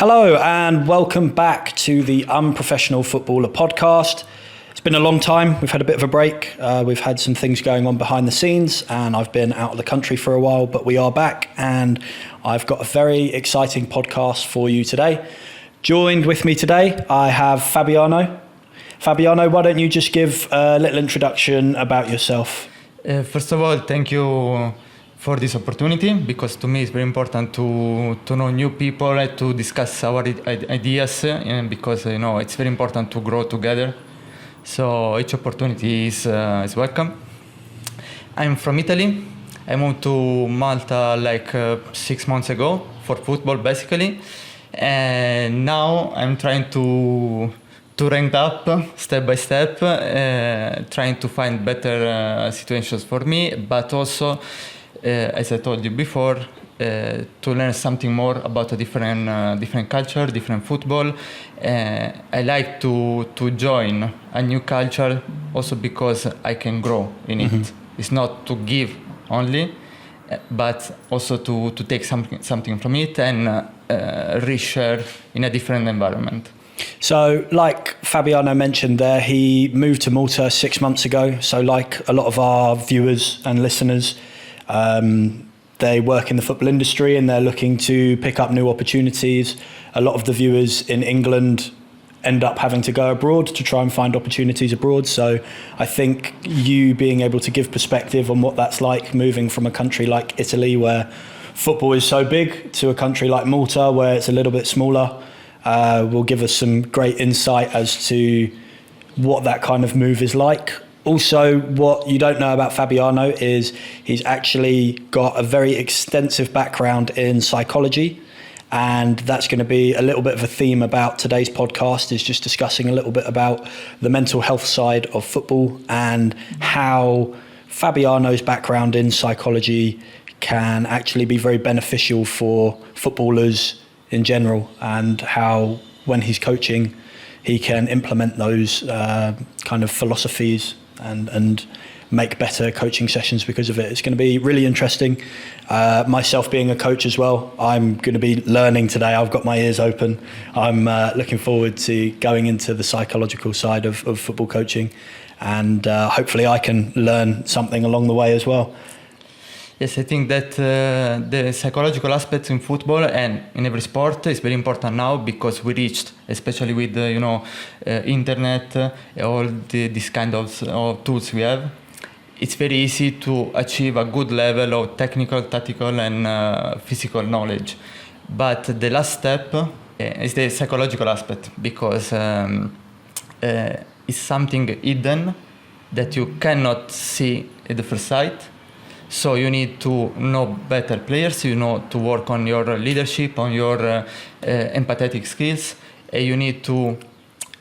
Hello and welcome back to the Unprofessional Footballer Podcast. It's been a long time. We've had a bit of a break. We've had some things going on behind the scenes and I've been out of the country for a while, but we are back and I've got a very exciting podcast for you today. Joined with me today, I have Fabiano. Fabiano, why don't you just give a little introduction about yourself? First of all, thank you for this opportunity, because to me it's very important to know new people and to discuss our ideas, because it's very important to grow together. So each opportunity is welcome. I'm from Italy. I moved to Malta 6 months ago for football, basically, and now I'm trying to rank up step by step, trying to find better situations for me, but also, as I told you before, to learn something more about a different culture, different football. I like to join a new culture also because I can grow in it. It's not to give only, but also to take something from it and reshare in a different environment. So, like Fabiano mentioned there, he moved to Malta 6 months ago. So like a lot of our viewers and listeners, they work in the football industry and they're looking to pick up new opportunities. A lot of the viewers in England end up having to go abroad to try and find opportunities abroad. So I think you being able to give perspective on what that's like moving from a country like Italy, where football is so big, to a country like Malta, where it's a little bit smaller, will give us some great insight as to what that kind of move is like. Also, what you don't know about Fabiano is he's actually got a very extensive background in psychology, and that's going to be a little bit of a theme about today's podcast, is just discussing a little bit about the mental health side of football and how Fabiano's background in psychology can actually be very beneficial for footballers in general, and how when he's coaching he can implement those kind of philosophies and make better coaching sessions because of it. It's going to be really interesting. Myself being a coach as well, I'm going to be learning today. I've got my ears open. I'm looking forward to going into the psychological side of football coaching, and hopefully I can learn something along the way as well. Yes, I think that the psychological aspects in football and in every sport is very important now, because we reached, especially with internet, all this kind of tools we have. It's very easy to achieve a good level of technical, tactical, and physical knowledge. But the last step is the psychological aspect, because it's something hidden that you cannot see at the first sight. So you need to know better players, to work on your leadership, on your empathetic skills, and you need to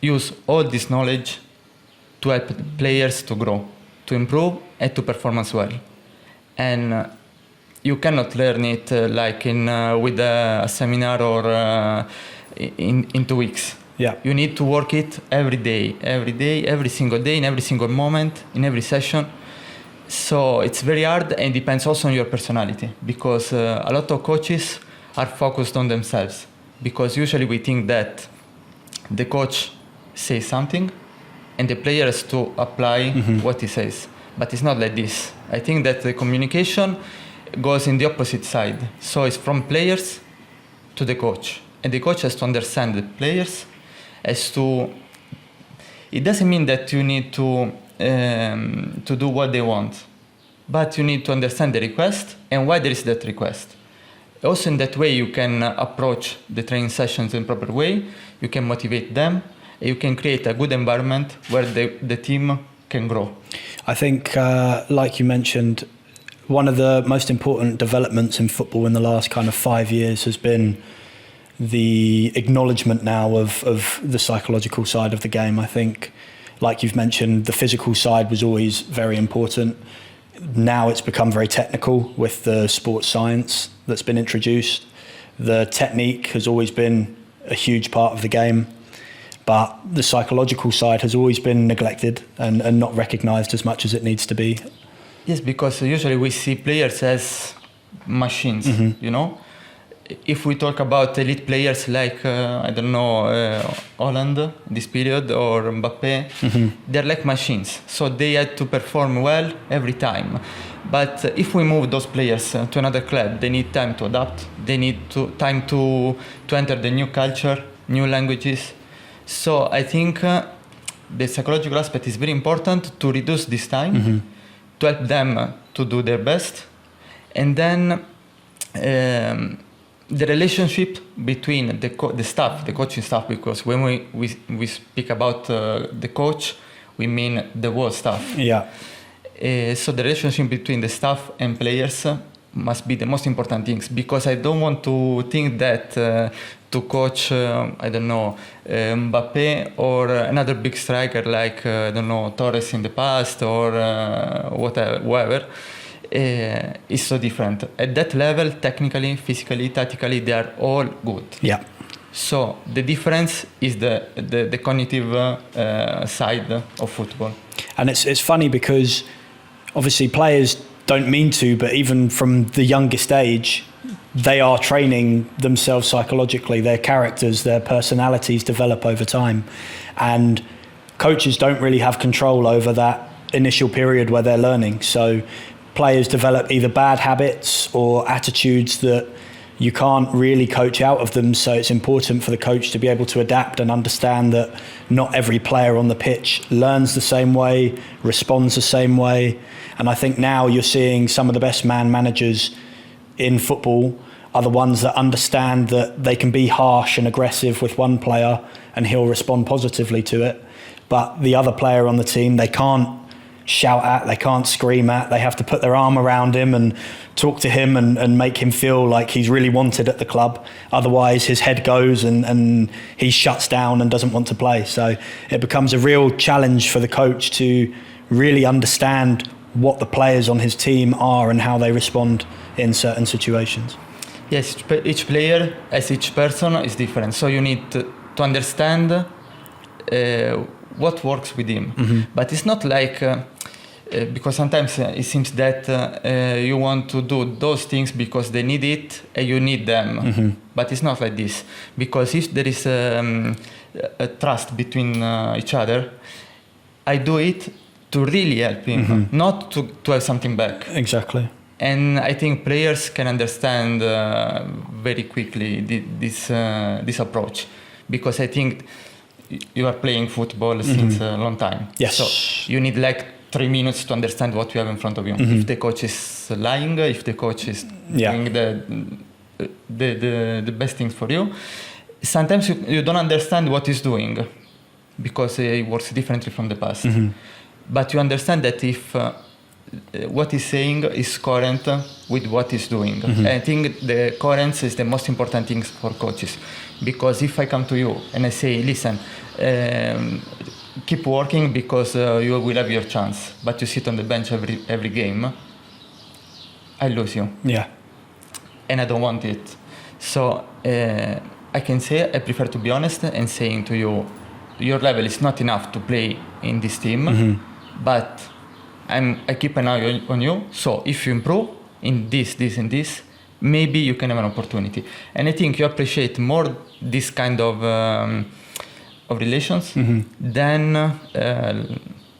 use all this knowledge to help players to grow, to improve, and to perform as well. And you cannot learn it with a seminar or in 2 weeks. Yeah. You need to work it every day, every single day, in every single moment, in every session. So it's very hard, and depends also on your personality, because a lot of coaches are focused on themselves, because usually we think that the coach says something and the player has to apply what he says. But it's not like this. I think that the communication goes in the opposite side. So it's from players to the coach, and the coach has to understand the players. It doesn't mean that you need to do what they want, but you need to understand the request and why there is that request. Also, in that way you can approach the training sessions in proper way, you can motivate them, and you can create a good environment where the team can grow. I think, like you mentioned, one of the most important developments in football in the last kind of 5 years has been the acknowledgement now of the psychological side of the game. I think, like you've mentioned, the physical side was always very important. Now it's become very technical with the sports science that's been introduced. The technique has always been a huge part of the game, but the psychological side has always been neglected and not recognised as much as it needs to be. Yes, because usually we see players as machines, if we talk about elite players like Holland this period or Mbappe, they're like machines, so they had to perform well every time. But if we move those players to another club, they need time to adapt, they need time to enter the new culture, new languages. So I think the psychological aspect is very important to reduce this time, to help them to do their best. And then the relationship between the staff, the coaching staff, because when we speak about the coach, we mean the whole staff. Yeah. So the relationship between the staff and players must be the most important things, because I don't want to think that to coach, Mbappe or another big striker like, Torres in the past or whatever, is so different. At that level, technically, physically, tactically, they are all good. Yeah. So the difference is the cognitive side of football. And it's funny because obviously players don't mean to, but even from the youngest age, they are training themselves psychologically. Their characters, their personalities develop over time. And coaches don't really have control over that initial period where they're learning. So players develop either bad habits or attitudes that you can't really coach out of them. So it's important for the coach to be able to adapt and understand that not every player on the pitch learns the same way, responds the same way. And I think now you're seeing some of the best man managers in football are the ones that understand that they can be harsh and aggressive with one player and he'll respond positively to it. But the other player on the team, they can't shout at, they can't scream at, they have to put their arm around him and talk to him and make him feel like he's really wanted at the club. Otherwise his head goes and he shuts down and doesn't want to play. So it becomes a real challenge for the coach to really understand what the players on his team are and how they respond in certain situations. Yes, each player, as each person, is different. So you need to understand what works with him. But it's not like, because sometimes it seems that you want to do those things because they need it and you need them. But it's not like this. Because if there is a trust between each other, I do it to really help him, not to have something back. Exactly. And I think players can understand very quickly this approach, because I think you are playing football since a long time. Yes. So you need like 3 minutes to understand what you have in front of you. If the coach is lying, if the coach is doing the best things for you. Sometimes you don't understand what he's doing because he works differently from the past. But you understand that if what he's saying is current with what he's doing. I think the coherence is the most important thing for coaches, because if I come to you and I say, listen, keep working because you will have your chance, but you sit on the bench every game, I lose you. Yeah. And I don't want it. So I can say I prefer to be honest and saying to you, your level is not enough to play in this team, but I keep an eye on you. So if you improve in this, and this, maybe you can have an opportunity. And I think you appreciate more this kind of relations than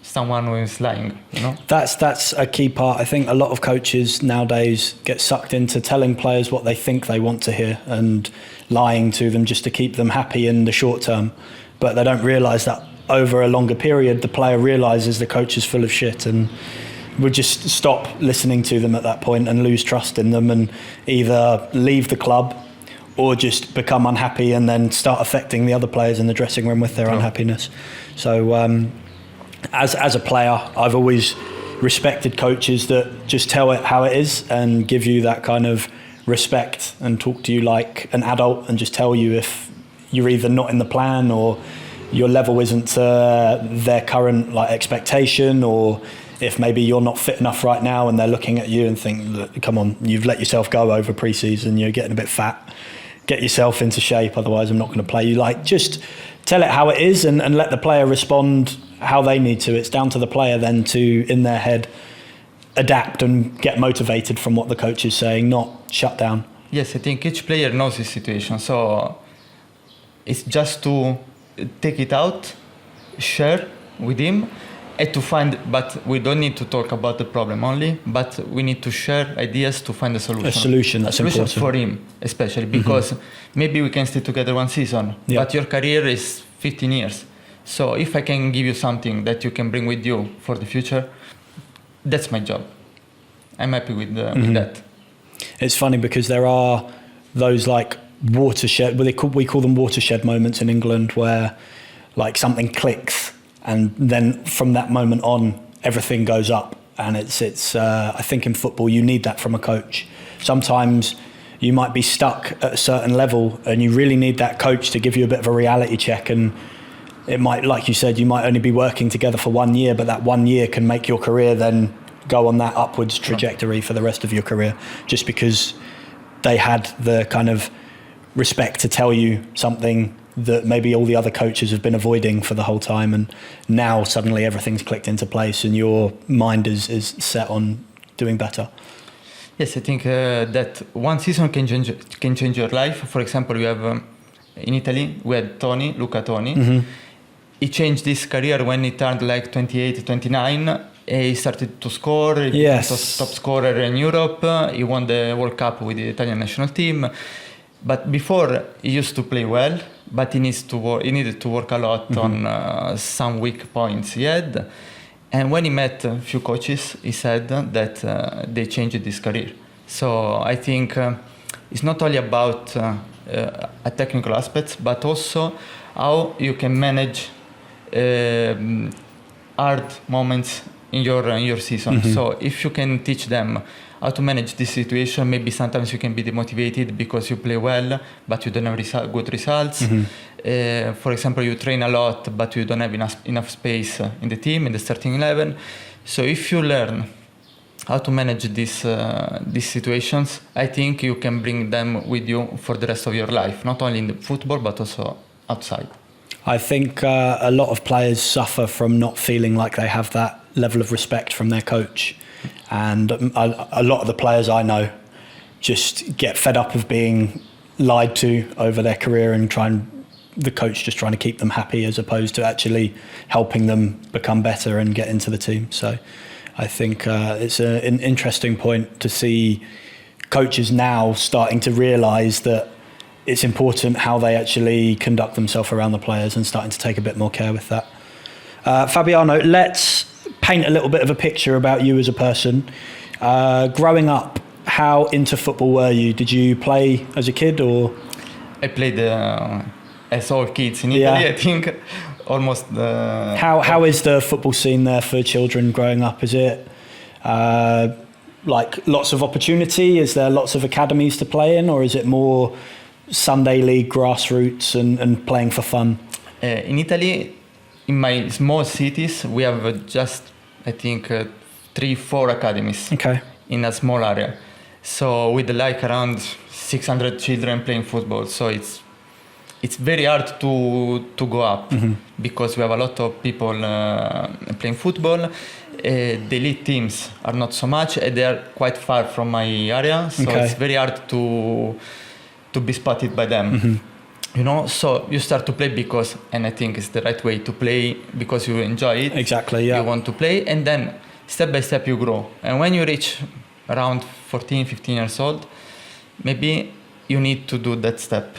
someone who is lying. You know, that's a key part. I think a lot of coaches nowadays get sucked into telling players what they think they want to hear and lying to them just to keep them happy in the short term. But they don't realise that over a longer period, the player realises the coach is full of shit and would just stop listening to them at that point and lose trust in them and either leave the club or just become unhappy and then start affecting the other players in the dressing room with their unhappiness. So as a player, I've always respected coaches that just tell it how it is and give you that kind of respect and talk to you like an adult and just tell you if you're either not in the plan or your level isn't their current expectation, or if maybe you're not fit enough right now and they're looking at you and think, look, come on, you've let yourself go over pre-season, you're getting a bit fat, get yourself into shape, otherwise I'm not going to play you. Just tell it how it is and let the player respond how they need to. It's down to the player then to, in their head, adapt and get motivated from what the coach is saying, not shut down. Yes, I think each player knows his situation. So it's just to take it out, share with him, and to find, but we don't need to talk about the problem only, but we need to share ideas to find a solution. A solution, that's important. For him, especially, because maybe we can stay together one season, but your career is 15 years. So if I can give you something that you can bring with you for the future, that's my job. I'm happy with that. It's funny because there are those like watershed, we call them watershed moments in England, where like something clicks, and then from that moment on, everything goes up. And it's I think in football, you need that from a coach. Sometimes you might be stuck at a certain level and you really need that coach to give you a bit of a reality check. And it might, like you said, you might only be working together for 1 year, but that 1 year can make your career then go on that upwards trajectory for the rest of your career, just because they had the kind of respect to tell you something that maybe all the other coaches have been avoiding for the whole time, and now suddenly everything's clicked into place and your mind is set on doing better. Yes, I think that one season can change your life. For example, you have in Italy we had Luca Toni. He changed his career when he turned like 28, 29. He started to score. He was top scorer in Europe. He won the World Cup with the Italian national team. But before, he used to play well, but he needed to work a lot on some weak points he had. And when he met a few coaches, he said that they changed his career. So I think it's not only about a technical aspect, but also how you can manage hard moments in your season. So if you can teach them how to manage this situation, maybe sometimes you can be demotivated because you play well, but you don't have good results. For example, you train a lot, but you don't have enough space in the team, in the starting 11. So if you learn how to manage these situations, I think you can bring them with you for the rest of your life, not only in the football, but also outside. I think a lot of players suffer from not feeling like they have that level of respect from their coach. And a lot of the players I know just get fed up of being lied to over their career and the coach just trying to keep them happy as opposed to actually helping them become better and get into the team. So I think it's an interesting point to see coaches now starting to realise that it's important how they actually conduct themselves around the players and starting to take a bit more care with that. Fabiano, let's paint a little bit of a picture about you as a person. Growing up, how into football were you? Did you play as a kid or? I played as all kids in Italy, I think. Almost. How is the football scene there for children growing up? Is it like lots of opportunity? Is there lots of academies to play in, or is it more Sunday league, grassroots, and playing for fun? In Italy, in my small cities, we have just, I think, 3-4 academies in a small area. So with like around 600 children playing football. So it's very hard to go up because we have a lot of people playing football. The elite teams are not so much, and they are quite far from my area. So it's very hard to be spotted by them. You know, so you start to play because, and I think it's the right way to play because you enjoy it. Exactly, yeah. You want to play, and then step by step you grow. And when you reach around 14, 15 years old, maybe you need to do that step.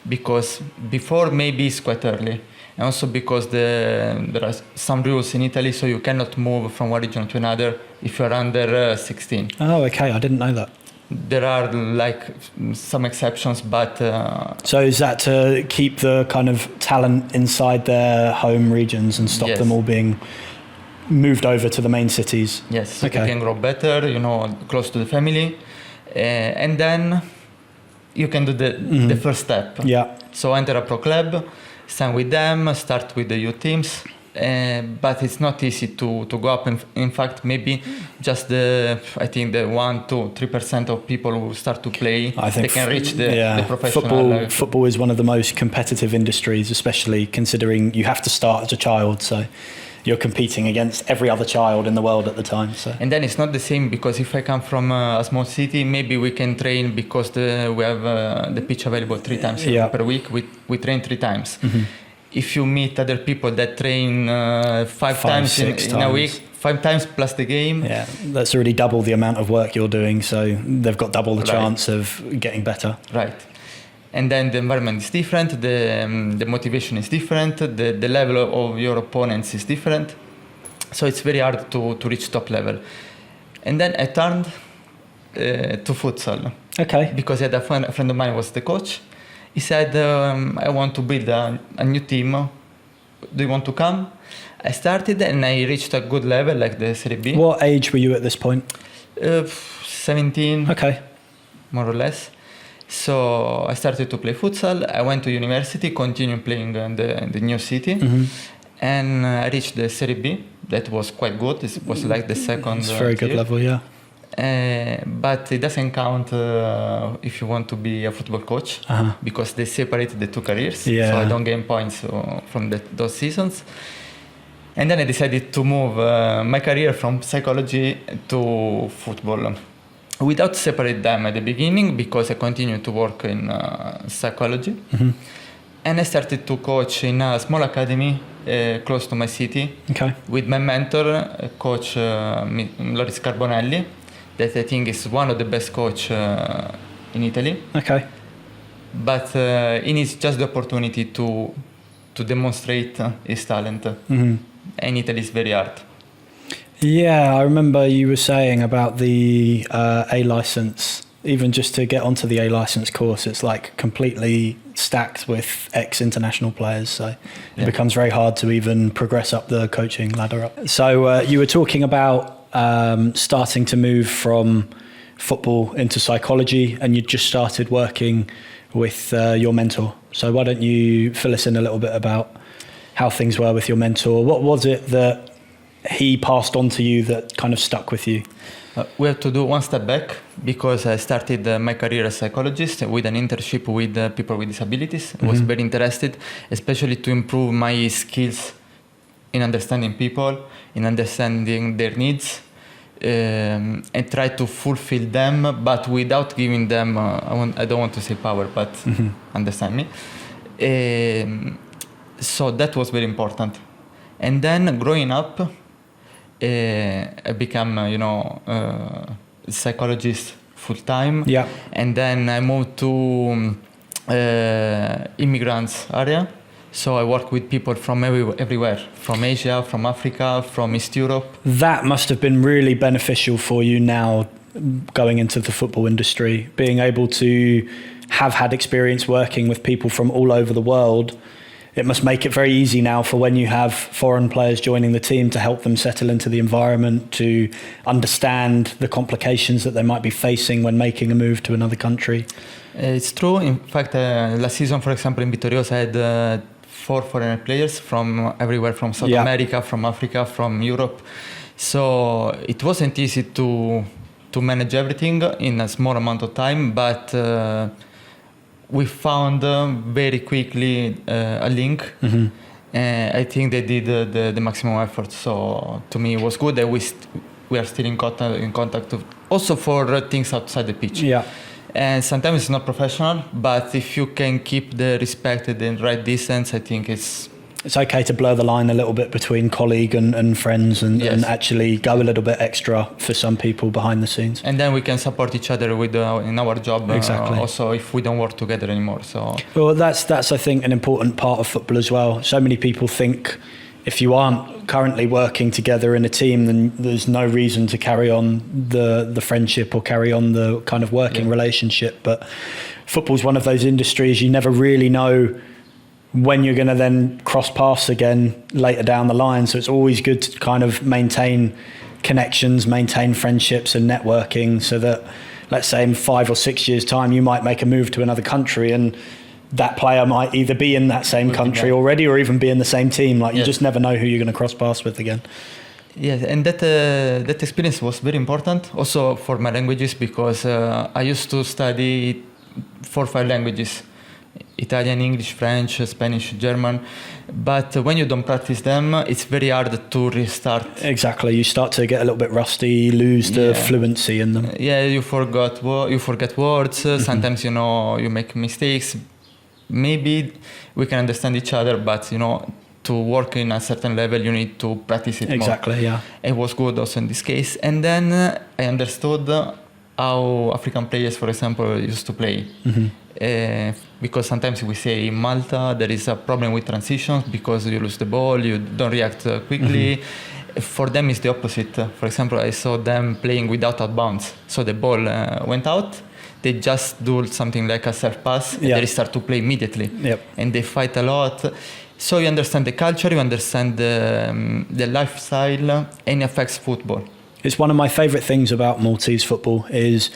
Because before maybe it's quite early. And also because there are some rules in Italy, so you cannot move from one region to another if you're under 16. Oh, okay, I didn't know that. There are like some exceptions, but... So is that to keep the kind of talent inside their home regions and stop them all being moved over to the main cities? Yes, so they can grow better, you know, close to the family. And then you can do the first step. Yeah. So enter a pro club, sign with them, start with the youth teams. But it's not easy to go up. In fact, maybe just I think the 1-3% of people who start to play, they can reach the professional. Football is one of the most competitive industries, especially considering you have to start as a child. So you're competing against every other child in the world at the time. So. And then it's not the same, because if I come from a small city, maybe we can train because we have the pitch available 3 times per week. We train 3 times. Mm-hmm. If you meet other people that train 5 times in a week, 5 times plus the game. Yeah, that's already double the amount of work you're doing, so they've got double the chance of getting better. Right. And then the environment is different, the motivation is different, the level of your opponents is different. So it's very hard to reach top level. And then I turned to futsal. Okay. Because I had a friend of mine was the coach. He said, I want to build a new team. Do you want to come? I started and I reached a good level, like the Serie B. What age were you at this point? 17. Okay. More or less. So I started to play futsal. I went to university, continued playing in the new city. Mm-hmm. And I reached the Serie B. That was quite good. It was like the second It's a very good level, yeah. But it doesn't count if you want to be a football coach, because they separated the 2 careers. Yeah. So I don't gain points from those seasons. And then I decided to move my career from psychology to football, without separate them at the beginning, because I continued to work in psychology. Mm-hmm. And I started to coach in a small academy close to my city, with my mentor, coach Loris Carbonelli, that I think is one of the best coach in Italy. Okay. But he needs just the opportunity to demonstrate his talent. Mm-hmm. And Italy is very hard. Yeah, I remember you were saying about the A license. Even just to get onto the A license course, it's like completely stacked with ex-international players. So it becomes very hard to even progress up the coaching ladder up. So you were talking about starting to move from football into psychology, and you just started working with your mentor. So why don't you fill us in a little bit about how things were with your mentor? What was it that he passed on to you that kind of stuck with you? We have to do one step back, because I started my career as a psychologist with an internship with people with disabilities. I was very interested, especially to improve my skills in understanding people, in understanding their needs, and try to fulfill them, but without giving them, I don't want to say power, but understand me. So that was very important. And then growing up, I became, psychologist full-time. Yeah. And then I moved to immigrants area. So I work with people from everywhere, from Asia, from Africa, from East Europe. That must have been really beneficial for you now going into the football industry, being able to have had experience working with people from all over the world. It must make it very easy now for when you have foreign players joining the team to help them settle into the environment, to understand the complications that they might be facing when making a move to another country. It's true. In fact, last season, for example, in Vitoriosa, I had 4 foreign players from everywhere, from South America, from Africa, from Europe. So it wasn't easy to manage everything in a small amount of time, but we found very quickly a link. Mm-hmm. I think they did the maximum effort. So to me, it was good that we are still in contact also for things outside the pitch. Yeah. And sometimes it's not professional, but if you can keep the respect at the right distance, I think it's okay to blur the line a little bit between colleague and friends, and actually go a little bit extra for some people behind the scenes. And then we can support each other with in our job. Exactly. Also, if we don't work together anymore. So well, that's I think an important part of football as well. So many people think if you aren't currently working together in a team, then there's no reason to carry on the friendship or carry on the kind of working relationship. But football's one of those industries you never really know when you're going to then cross paths again later down the line. So it's always good to kind of maintain connections, maintain friendships and networking, so that, let's say in 5 or 6 years' time, you might make a move to another country and that player might either be in that same country already or even be in the same team. Like you just never know who you're going to cross paths with again. Yeah, and that experience was very important also for my languages, because I used to study 4 or 5 languages Italian, English, French, Spanish, German. But when you don't practice them, it's very hard to restart. Exactly, you start to get a little bit rusty, lose the fluency in them. Yeah, you forget words. Sometimes you make mistakes. Maybe we can understand each other, but to work in a certain level, you need to practice it more. Exactly, yeah. It was good also in this case. And then I understood how African players, for example, used to play. Because sometimes we say in Malta there is a problem with transitions because you lose the ball, you don't react quickly. For them it's the opposite. For example, I saw them playing without out bounds. So the ball went out, they just do something like a self pass and they start to play immediately. And they fight a lot. So you understand the culture, you understand the lifestyle, and it affects football. It's one of my favourite things about Maltese football is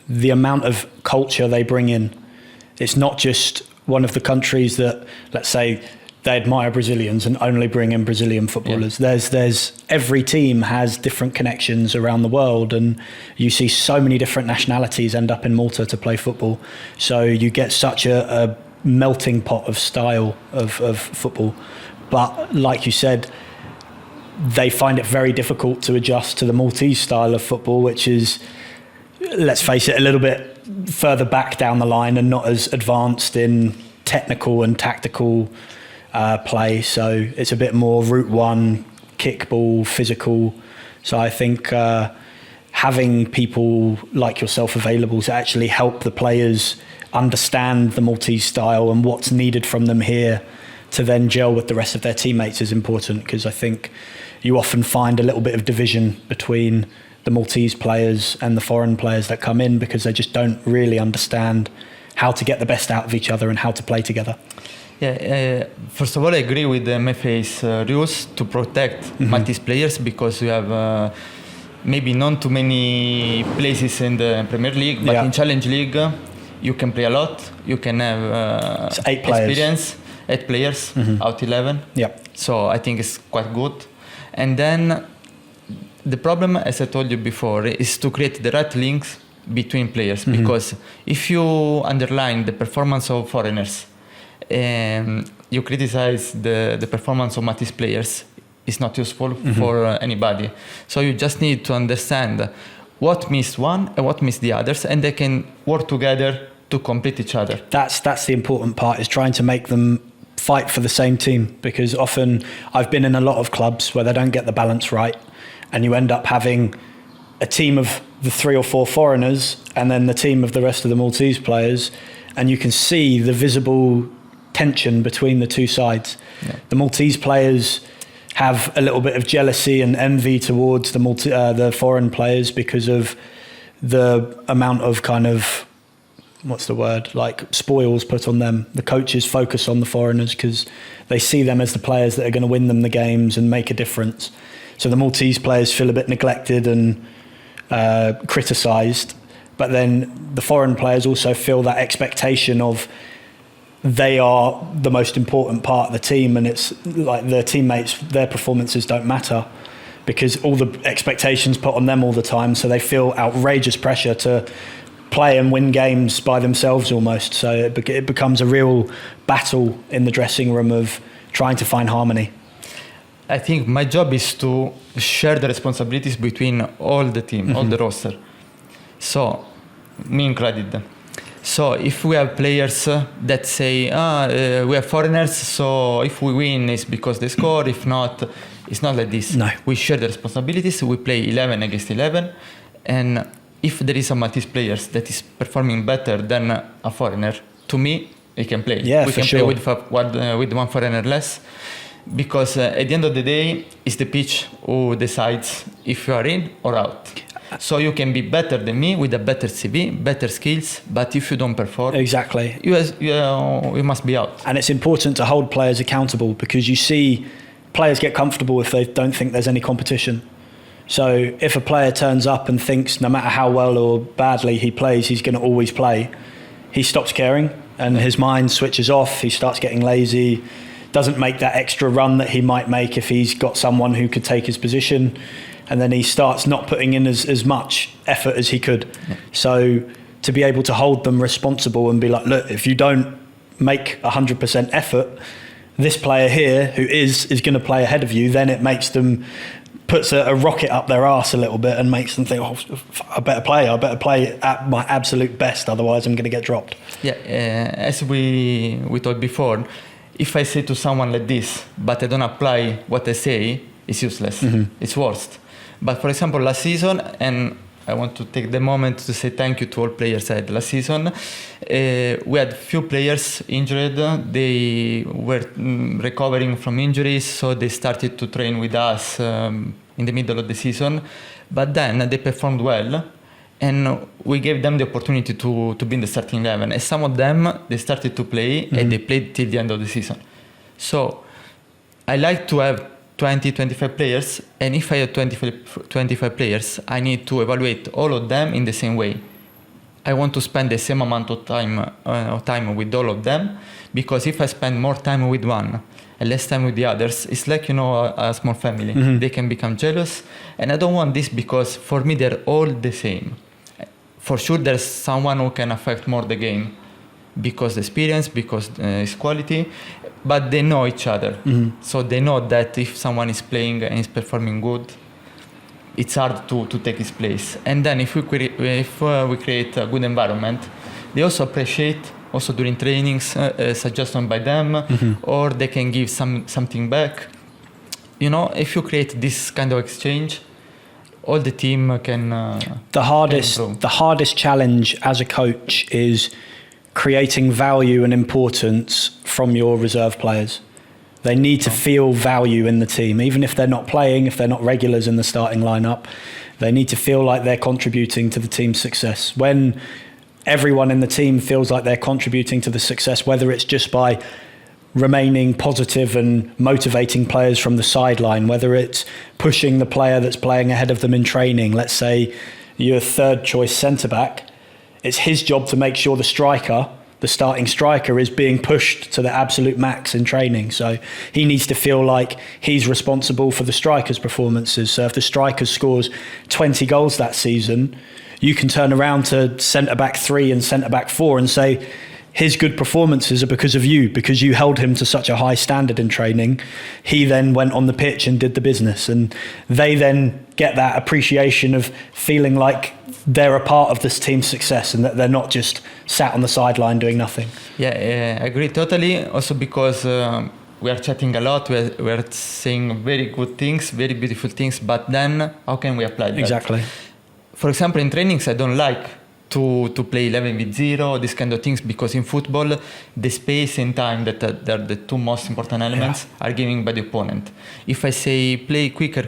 the amount of culture they bring in. It's not just one of the countries that, let's say, they admire Brazilians and only bring in Brazilian footballers. There's every team has different connections around the world, and you see so many different nationalities end up in Malta to play football. So you get such a melting pot of style of football. But like you said, they find it very difficult to adjust to the Maltese style of football, which is, let's face it, a little bit further back down the line and not as advanced in technical and tactical play. So it's a bit more route one, kickball, physical. So I think having people like yourself available to actually help the players understand the Maltese style and what's needed from them here to then gel with the rest of their teammates is important, because I think you often find a little bit of division between the Maltese players and the foreign players that come in because they just don't really understand how to get the best out of each other and how to play together. First of all, I agree with the MFA's rules to protect Maltese players, because you have maybe not too many places in the Premier League, but in Challenge League you can play a lot. You can have 8 players. Experience, 8 players out 11. So I think it's quite good. And then the problem, as I told you before, is to create the right links between players, because if you underline the performance of foreigners and you criticize the performance of Maltese players, it's not useful for anybody. So you just need to understand what missed one and what missed the others, and they can work together to complete each other. That's the important part, is trying to make them fight for the same team, because often I've been in a lot of clubs where they don't get the balance right, and you end up having a team of the 3 or 4 foreigners and then the team of the rest of the Maltese players, and you can see the visible tension between the two sides. The Maltese players have a little bit of jealousy and envy towards the foreign players because of the amount of kind of, like spoils put on them. The coaches focus on the foreigners because they see them as the players that are going to win them the games and make a difference. So the Maltese players feel a bit neglected and criticised, but then the foreign players also feel that expectation of they are the most important part of the team, and it's like their teammates, their performances don't matter because all the expectations put on them all the time, so they feel outrageous pressure to play and win games by themselves almost. So it becomes a real battle in the dressing room of trying to find harmony. I think my job is to share the responsibilities between all the team, all the roster. So, me included. So if we have players that say, we have foreigners, so if we win it's because they score, if not, it's not like this. No. We share the responsibilities, we play 11 against 11, and if there is a Maltese player that is performing better than a foreigner, to me, he can play. Yeah, we for can sure. play with one foreigner less. Because at the end of the day, it's the pitch who decides if you are in or out. So you can be better than me with a better CV, better skills, but if you don't perform, Exactly. you must be out. And it's important to hold players accountable, because you see players get comfortable if they don't think there's any competition. So if a player turns up and thinks no matter how well or badly he plays, he's going to always play, he stops caring and his mind switches off. He starts getting lazy, doesn't make that extra run that he might make if he's got someone who could take his position, and then he starts not putting in as much effort as he could. So to be able to hold them responsible and be like, look, if you don't make 100% effort, this player here who is going to play ahead of you, then it makes them, puts a rocket up their arse a little bit and makes them think, oh, I better play at my absolute best, otherwise I'm going to get dropped. Yeah, as we told before, if I say to someone like this, but I don't apply what I say, it's useless. It's worst. But for example, last season, and I want to take the moment to say thank you to all players I had last season. We had few players injured. They were recovering from injuries, so they started to train with us in the middle of the season. But then they performed well, and we gave them the opportunity to be in the starting 11. And some of them, they started to play, and they played till the end of the season. So I like to have 20-25 players, and if I have 25 players, I need to evaluate all of them in the same way. I want to spend the same amount of time with all of them, because if I spend more time with one and less time with the others, it's like, a small family. They can become jealous, and I don't want this, because for me they're all the same. For sure there's someone who can affect more the game, because experience, because his quality, but they know each other. So they know that if someone is playing and is performing good, it's hard to take his place. And then if we create a good environment, they also appreciate, also during trainings, suggestion by them, or they can give something back. If you create this kind of exchange, all the team can the hardest challenge as a coach is creating value and importance from your reserve players. They need to feel value in the team, even if they're not playing, if they're not regulars in the starting lineup. They need to feel like they're contributing to the team's success. When everyone in the team feels like they're contributing to the success, whether it's just by remaining positive and motivating players from the sideline, whether it's pushing the player that's playing ahead of them in training. Let's say you're a third choice centre-back. It's his job to make sure the starting striker, is being pushed to the absolute max in training. So he needs to feel like he's responsible for the striker's performances. So if the striker scores 20 goals that season, you can turn around to centre-back 3 and centre-back 4 and say, his good performances are because of you, because you held him to such a high standard in training. He then went on the pitch and did the business, and they then get that appreciation of feeling like they're a part of this team's success and that they're not just sat on the sideline doing nothing. Yeah, I agree totally. Also because we are chatting a lot, we are saying very good things, very beautiful things, but then how can we apply that? Exactly. For example, in trainings, I don't like to play 11 with 0, these kind of things, because in football, the space and time that are the two most important elements are given by the opponent. If I say play quicker,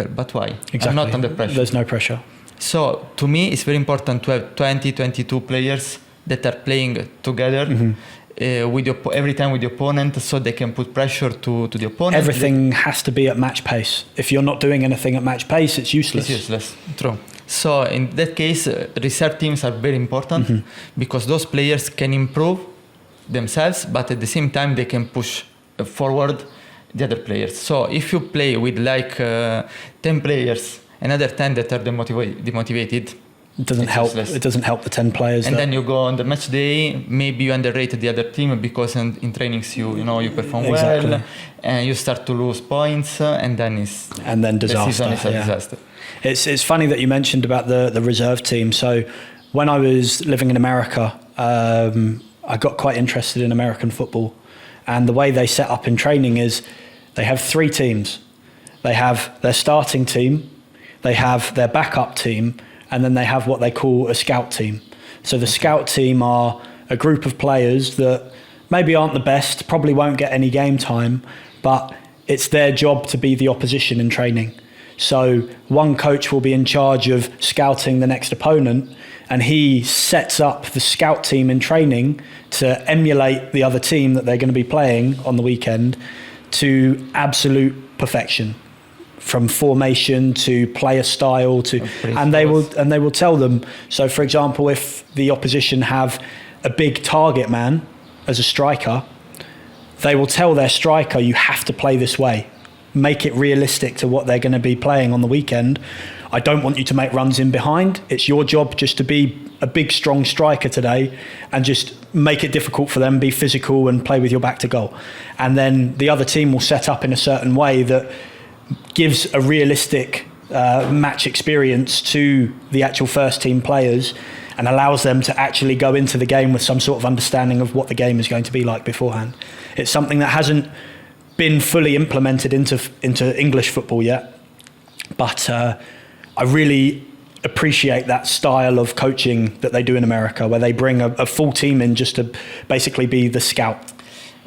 but why? Exactly. I'm not under pressure. There's no pressure. So to me, it's very important to have 20-22 players that are playing together every time with the opponent, so they can put pressure to the opponent. Everything has to be at match pace. If you're not doing anything at match pace, it's useless. It's useless, true. So in that case, reserve teams are very important because those players can improve themselves, but at the same time they can push forward the other players. So if you play with 10 players, another 10 that are demotivated, it doesn't help. Useless. It doesn't help the 10 players. And then you go on the match day, maybe you underrate the other team because in trainings you perform well, and you start to lose points, and then disaster. The season is a disaster. It's funny that you mentioned about the reserve team. So when I was living in America, I got quite interested in American football, and the way they set up in training is they have 3 teams. They have their starting team, they have their backup team, and then they have what they call a scout team. So the scout team are a group of players that maybe aren't the best, probably won't get any game time, but it's their job to be the opposition in training. So one coach will be in charge of scouting the next opponent, and he sets up the scout team in training to emulate the other team that they're going to be playing on the weekend to absolute perfection. From formation to player style and they will tell them. So for example, if the opposition have a big target man as a striker, they will tell their striker, you have to play this way, make it realistic to what they're going to be playing on the weekend, I don't want you to make runs in behind. It's your job just to be a big, strong striker today and just make it difficult for them, be physical and play with your back to goal. And then the other team will set up in a certain way that gives a realistic match experience to the actual first team players and allows them to actually go into the game with some sort of understanding of what the game is going to be like beforehand. It's something that hasn't been fully implemented into English football yet, but I really appreciate that style of coaching that they do in America, where they bring a full team in just to basically be the scout.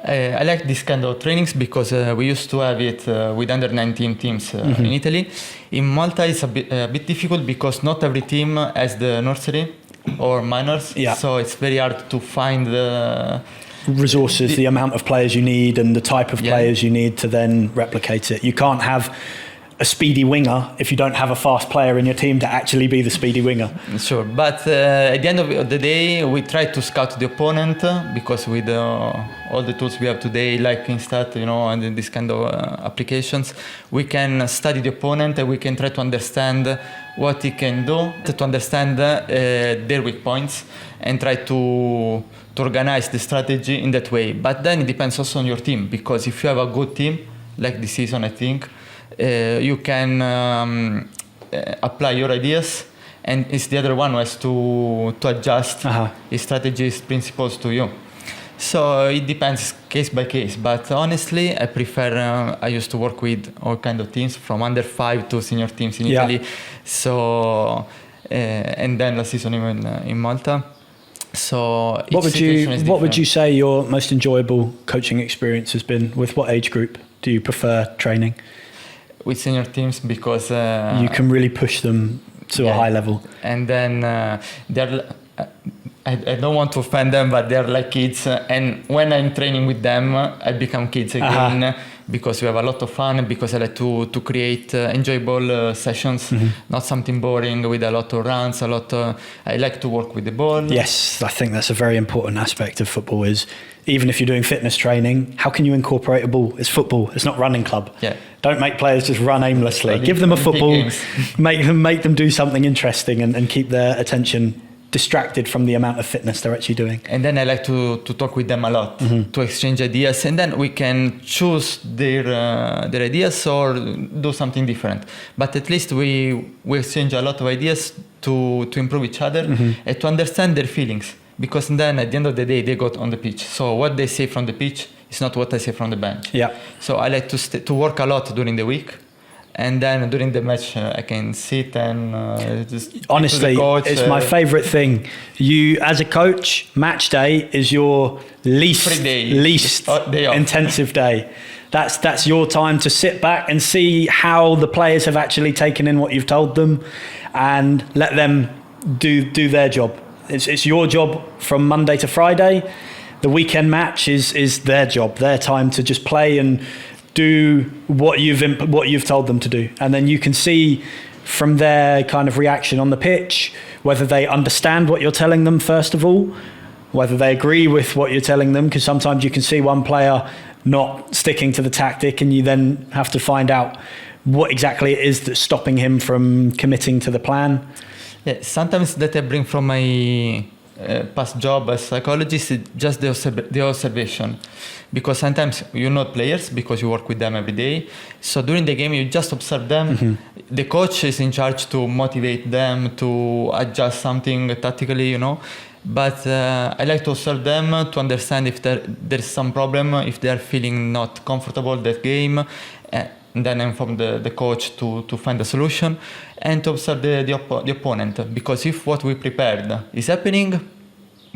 I like this kind of trainings because we used to have it with under 19 teams in Italy. In Malta it's a bit difficult because not every team has the nursery or minors, so it's very hard to find the resources, the amount of players you need and the type of players you need to then replicate it. You can't have a speedy winger if you don't have a fast player in your team to actually be the speedy winger. Sure, but at the end of the day, we try to scout the opponent because with all the tools we have today, like Instat, and this kind of applications, we can study the opponent and we can try to understand what he can do, to understand their weak points and try to organize the strategy in that way. But then it depends also on your team, because if you have a good team, like this season, I think, you can apply your ideas, and it's the other one who has to adjust his strategies, principles to you. So it depends case by case, but honestly I prefer, I used to work with all kind of teams from under 5 to senior teams in Italy, so and then last season even in Malta. So what would you say your most enjoyable coaching experience has been? With what age group do you prefer training? With senior teams, because you can really push them to a high level. And then they're I don't want to offend them, but they're like kids, and when I'm training with them I become kids again, because we have a lot of fun, because I like to create enjoyable sessions, not something boring with a lot of runs, I like to work with the ball. Yes, I think that's a very important aspect of football, is even if you're doing fitness training, how can you incorporate a ball? It's football, it's not running club. Don't make players just run aimlessly. Give them a football, make them do something interesting and keep their attention distracted from the amount of fitness they're actually doing. And then I like to talk with them a lot, to exchange ideas, and then we can choose their ideas or do something different. But at least we exchange a lot of ideas to improve each other and to understand their feelings. Because then at the end of the day they go on the pitch. So what they say from the pitch is not what I say from the bench. So I like to work a lot during the week. And then during the match, I can sit and just honestly, coach, it's my favorite thing. You, as a coach, match day is your least intensive day. That's your time to sit back and see how the players have actually taken in what you've told them, and let them do their job. It's your job from Monday to Friday. The weekend match is their job, their time to just play and do what you've told them to do. And then you can see from their kind of reaction on the pitch whether they understand what you're telling them, first of all, whether they agree with what you're telling them, because sometimes you can see one player not sticking to the tactic and you then have to find out what exactly it is that's stopping him from committing to the plan. Sometimes that I bring from my past job as psychologist is just the observation, because sometimes you know players because you work with them every day, so during the game you just observe them. The coach is in charge to motivate them to adjust something tactically, but I like to observe them to understand if there's some problem, if they're feeling not comfortable that game, and then inform the coach to find a solution, and to observe the opponent, because if what we prepared is happening,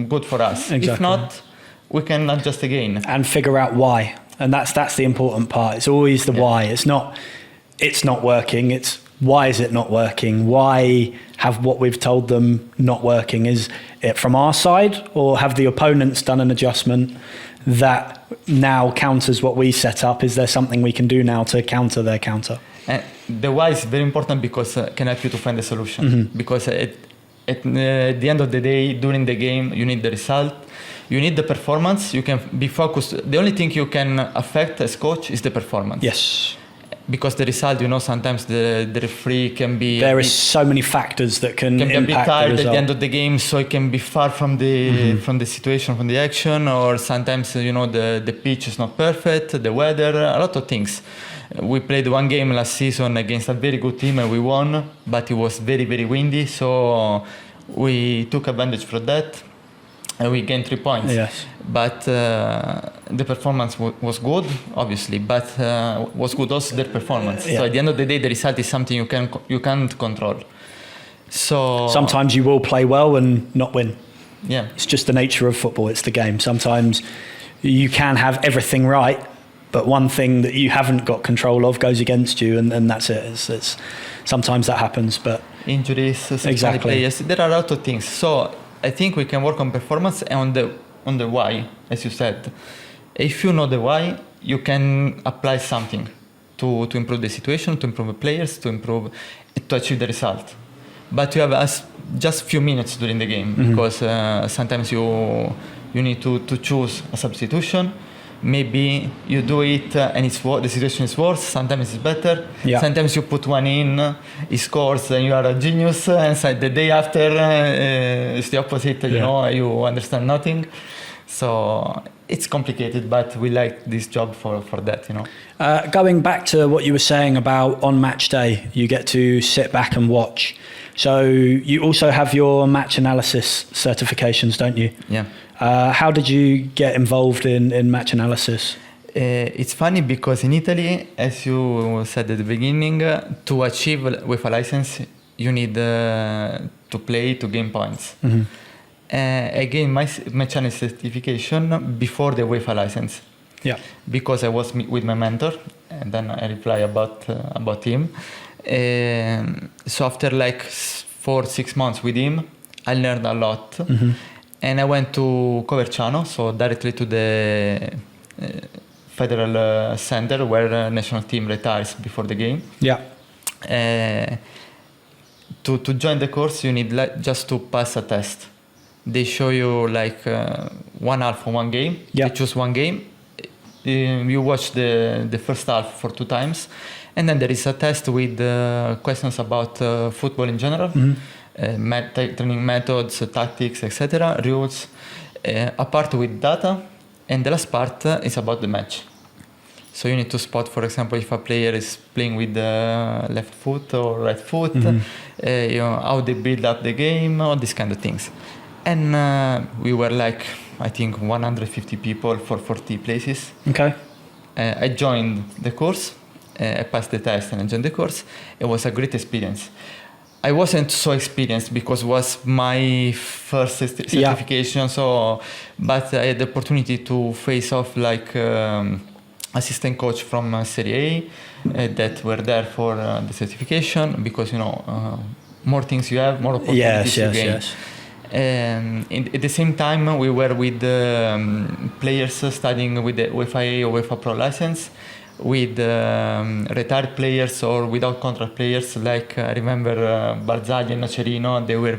good for us. Exactly. If not, we can adjust again. And figure out why. And that's the important part. It's always the why. It's not working, it's why is it not working? Why have what we've told them not working? Is it from our side, or have the opponents done an adjustment that now counters what we set up? Is there something we can do now to counter their counter? And the why is very important, because it can help you to find a solution. Because at the end of the day, during the game, you need the result, you need the performance, you can be focused. The only thing you can affect as coach is the performance. Yes. because the result, sometimes the referee can be... There is so many factors that can be a bit impact tired the result. at the end of the game, so it can be far from the situation, from the action, or sometimes, the pitch is not perfect, the weather, a lot of things. We played one game last season against a very good team and we won, but it was very, very windy, so we took advantage from that and we gained 3 points. Yes. But the performance was good, obviously, but was good also their performance. Yeah. So at the end of the day, the result is something you can't control. So sometimes you will play well and not win. Yeah. It's just the nature of football. It's the game. Sometimes you can have everything right, but one thing that you haven't got control of goes against you, and that's it. It's sometimes that happens, but injuries, exactly. Players, there are a lot of things. So I think we can work on performance and on the why, as you said. If you know the why, you can apply something to improve the situation, to improve the players, to achieve the result. But you have just few minutes during the game, because sometimes you need to choose a substitution. Maybe you do it and the situation is worse. Sometimes it's better. Yeah. Sometimes you put one in, he scores and you are a genius. And so the day after it's the opposite. You understand nothing. So it's complicated, but we like this job for that. Going back to what you were saying about on match day, you get to sit back and watch. So you also have your match analysis certifications, don't you? Yeah. How did you get involved in match analysis? It's funny because in Italy, as you said at the beginning, to achieve with a license, you need to play to gain points. I gained my channel certification before the UEFA license. Yeah. Because I was with my mentor, and then I reply about him. So after 4-6 months with him, I learned a lot. And I went to Coverciano, so directly to the federal center where national team retires before the game. Yeah. To join the course, you need just to pass a test. They show you 1 half of one game. Yeah. They choose one game. You watch the first half for 2 times, and then there is a test with questions about football in general. Training methods, tactics, etc., rules, a part with data, and the last part is about the match. So you need to spot, for example, if a player is playing with the left foot or right foot, how they build up the game, all these kind of things. And we were I think 150 people for 40 places. Okay. I joined the course, I passed the test and I joined the course. It was a great experience. I wasn't so experienced because it was my first certification, but I had the opportunity to face off assistant coach from Serie A that were there for the certification, because more things you have, more opportunities you gain. Yes. At the same time, we were with players studying with the UEFA or UEFA Pro license, with retired players or without contract players. I remember Barzagli and Nocerino, they were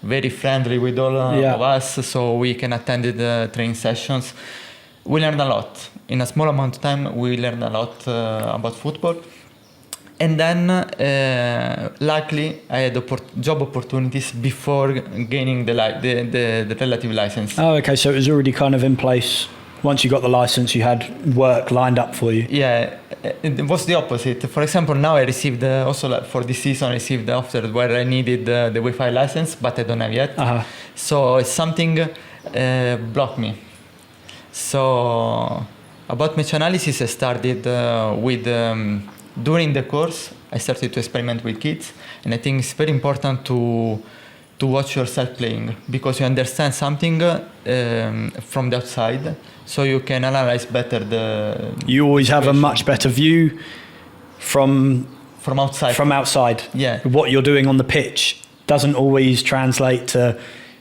very friendly with all of us, so we can attend the training sessions. We learned a lot. In a small amount of time, we learned a lot about football. And then, luckily, I had job opportunities before gaining the relative license. Oh, okay. So it was already kind of in place. Once you got the license, you had work lined up for you. Yeah, it was the opposite. For example, now I received also for this season, I received the offer where I needed the Wi-Fi license, but I don't have yet. So it's something blocked me. So about match analysis, I started with during the course. I started to experiment with kids, and I think it's very important to watch yourself playing, because you understand something from the outside, so you can analyze better you always have a much better view from outside. Yeah. What you're doing on the pitch doesn't always translate to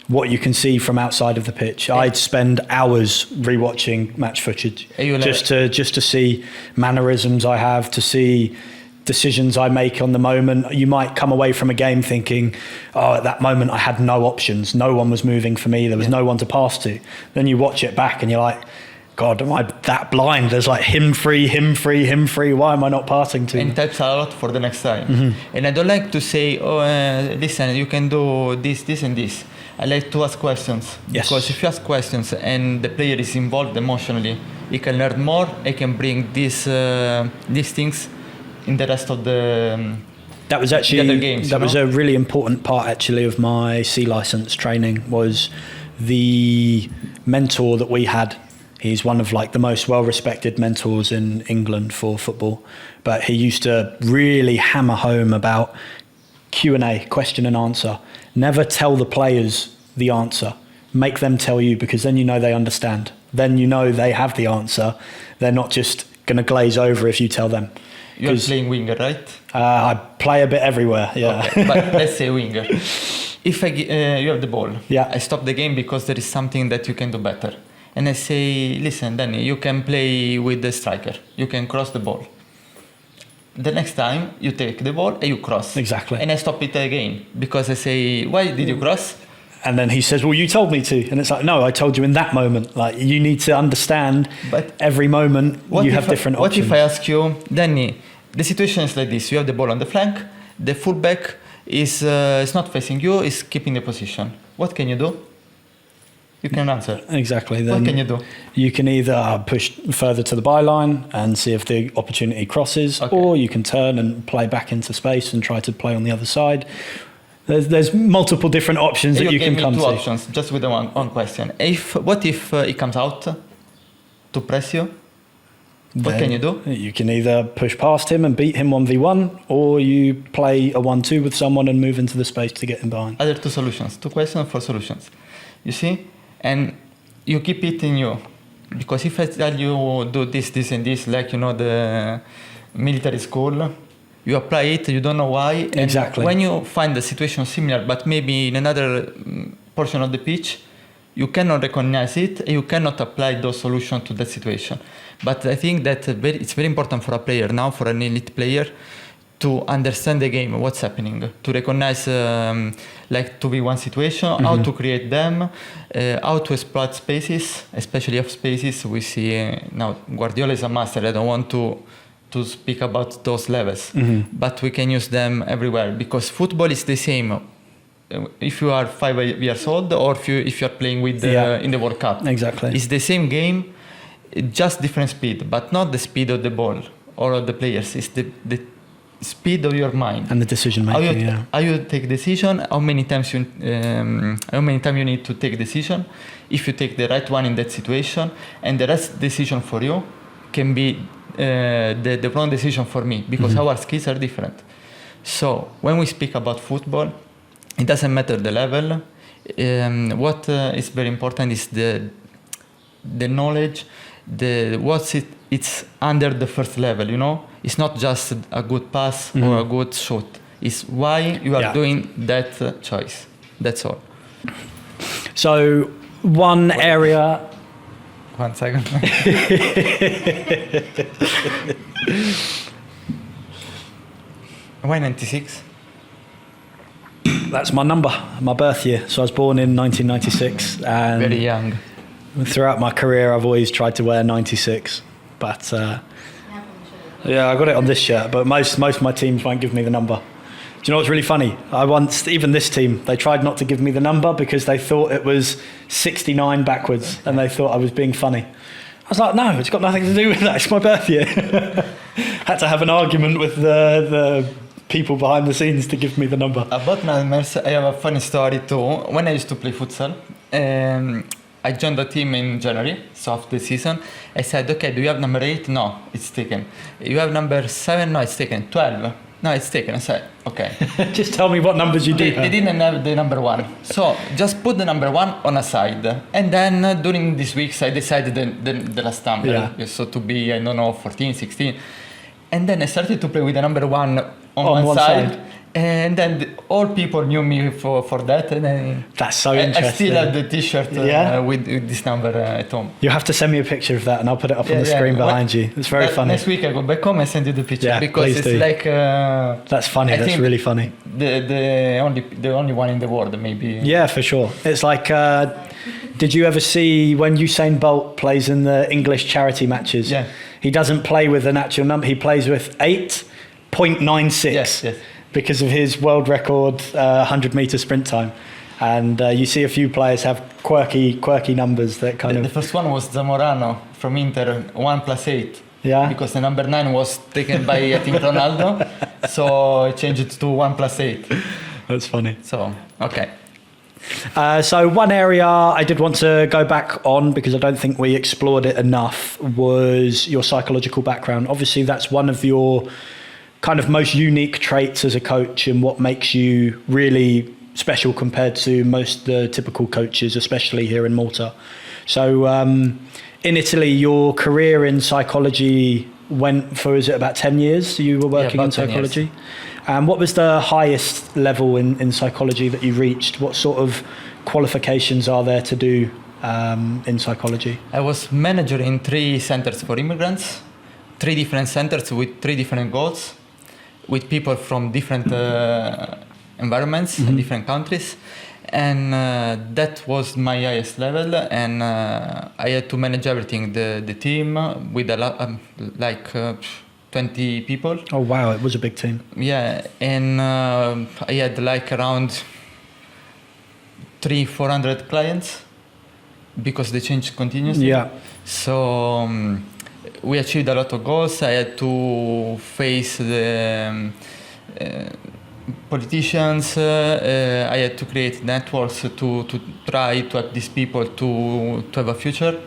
what you can see from outside of the pitch. Yeah. I'd spend hours rewatching match footage just to see mannerisms I have, to see decisions I make on the moment. You might come away from a game thinking, at that moment I had no options. No one was moving for me. There was no one to pass to. Then you watch it back and you're like, God, am I that blind? There's like him free. Why am I not passing to? And types a lot for the next time. And I don't like to say, listen, you can do this, and this. I like to ask questions. Yes. Because if you ask questions and the player is involved emotionally, he can learn more. He can bring these things in the rest of the. That was actually the other games, that was a really important part actually of my C license training, was the mentor that we had. He's one of like the most well-respected mentors in England for football, but he used to really hammer home about Q&A, question and answer. Never tell the players the answer. Make them tell you, because then you know they understand. Then you know they have the answer. They're not just going to glaze over if you tell them. You're playing winger, right? I play a bit everywhere, yeah. Okay. But let's say winger. If you have the ball, yeah. I stop the game because there is something that you can do better. And I say, listen, Danny, you can play with the striker. You can cross the ball. The next time, you take the ball and you cross. Exactly. And I stop it again because I say, why did you cross? And then he says, well, you told me to. And it's like, no, I told you in that moment. Like, you need to understand, but every moment you have different options. What if I ask you, Danny, the situation is like this. You have the ball on the flank. The fullback is not facing you, is keeping the position. What can you do? You can answer. Exactly. Then what can you do? You can either push further to the byline and see if the opportunity crosses, or you can turn and play back into space and try to play on the other side. There's multiple different options that you can come to. You gave me two options, just with one question. What if he comes out to press you? What can you do? You can either push past him and beat him 1v1, or you play a 1-2 with someone and move into the space to get him behind. Other two solutions. Two questions, 4 solutions. You see? And you keep it in you. Because if I tell you do this, and this, like, the military school, you apply it, you don't know why. Exactly. And when you find the situation similar, but maybe in another portion of the pitch, you cannot recognize it, and you cannot apply those solutions to that situation. But I think that it's very important for a player now, for an elite player, to understand the game, what's happening, to recognize like 2v1 situation, how to create them, how to exploit spaces, especially off spaces. We see now Guardiola is a master. I don't want to speak about those levels, but we can use them everywhere, because football is the same. If you are 5 years old, or if you are playing with in the World Cup, exactly, it's the same game, just different speed, but not the speed of the ball or of the players. It's the speed of your mind and the decision making. How you take decision, how many times you need to take decision, if you take the right one in that situation, and the rest decision for you can be the wrong decision for me, because our skills are different. So when we speak about football, it doesn't matter the level. What is very important is the knowledge, it's under the first level, It's not just a good pass or a good shot. It's why you are doing that choice. That's all. So one area... 1 second. Why 96? That's my number, my birth year. So I was born in 1996. And very young. Throughout my career, I've always tried to wear 96. But yeah, I got it on this shirt. But most of my teams won't give me the number. Do you know what's really funny? Even this team, they tried not to give me the number because they thought it was 69 backwards, and they thought I was being funny. I was like, no, it's got nothing to do with that. It's my birth year. Had to have an argument with the people behind the scenes to give me the number. About numbers, I have a funny story too. When I used to play futsal, I joined the team in January, so of the season. I said, okay, do you have number 8? No, it's taken. You have number 7? No, it's taken. 12? No, it's taken. I said, okay. Just tell me what numbers you do. They didn't have the number 1. So just put the number 1 on a side. And then during these weeks, I decided the last number. Yeah. So to be, 14, 16. And then I started to play with the number 1 on one side. And then all people knew me for that. And then that's so interesting. I still have the t-shirt with this number at home. You have to send me a picture of that, and I'll put it up on the screen behind you. It's very funny. Next week I go back home and send you the picture, because it's like... that's funny. That's really funny. The only one in the world, maybe. Yeah, for sure. It's like Did you ever see when Usain Bolt plays in the English charity matches? Yeah. He doesn't play with an actual number. He plays with 8.96 Yes. because of his world record 100-meter sprint time. And you see a few players have quirky numbers that kind of... The first one was Zamorano from Inter, 1+8. Yeah. Because the number 9 was taken by, I think, Ronaldo. So I changed it to 1+8. That's funny. So, okay. So one area I did want to go back on, because I don't think we explored it enough, was your psychological background. Obviously, that's one of your kind of most unique traits as a coach and what makes you really special compared to most the typical coaches, especially here in Malta. So in Italy, your career in psychology went for, is it about 10 years you were working in psychology? And what was the highest level in psychology that you reached? What sort of qualifications are there to do in psychology? I was manager in 3 centers for immigrants, 3 different centers with 3 different goals, with people from different environments, different countries. And that was my highest level, and I had to manage everything, the team with a lot, 20 people. Oh wow, it was a big team. Yeah, and I had like around 300-400 clients because they changed continuously. Yeah. So we achieved a lot of goals. I had to face the politicians. I had to create networks to try to help these people to have a future.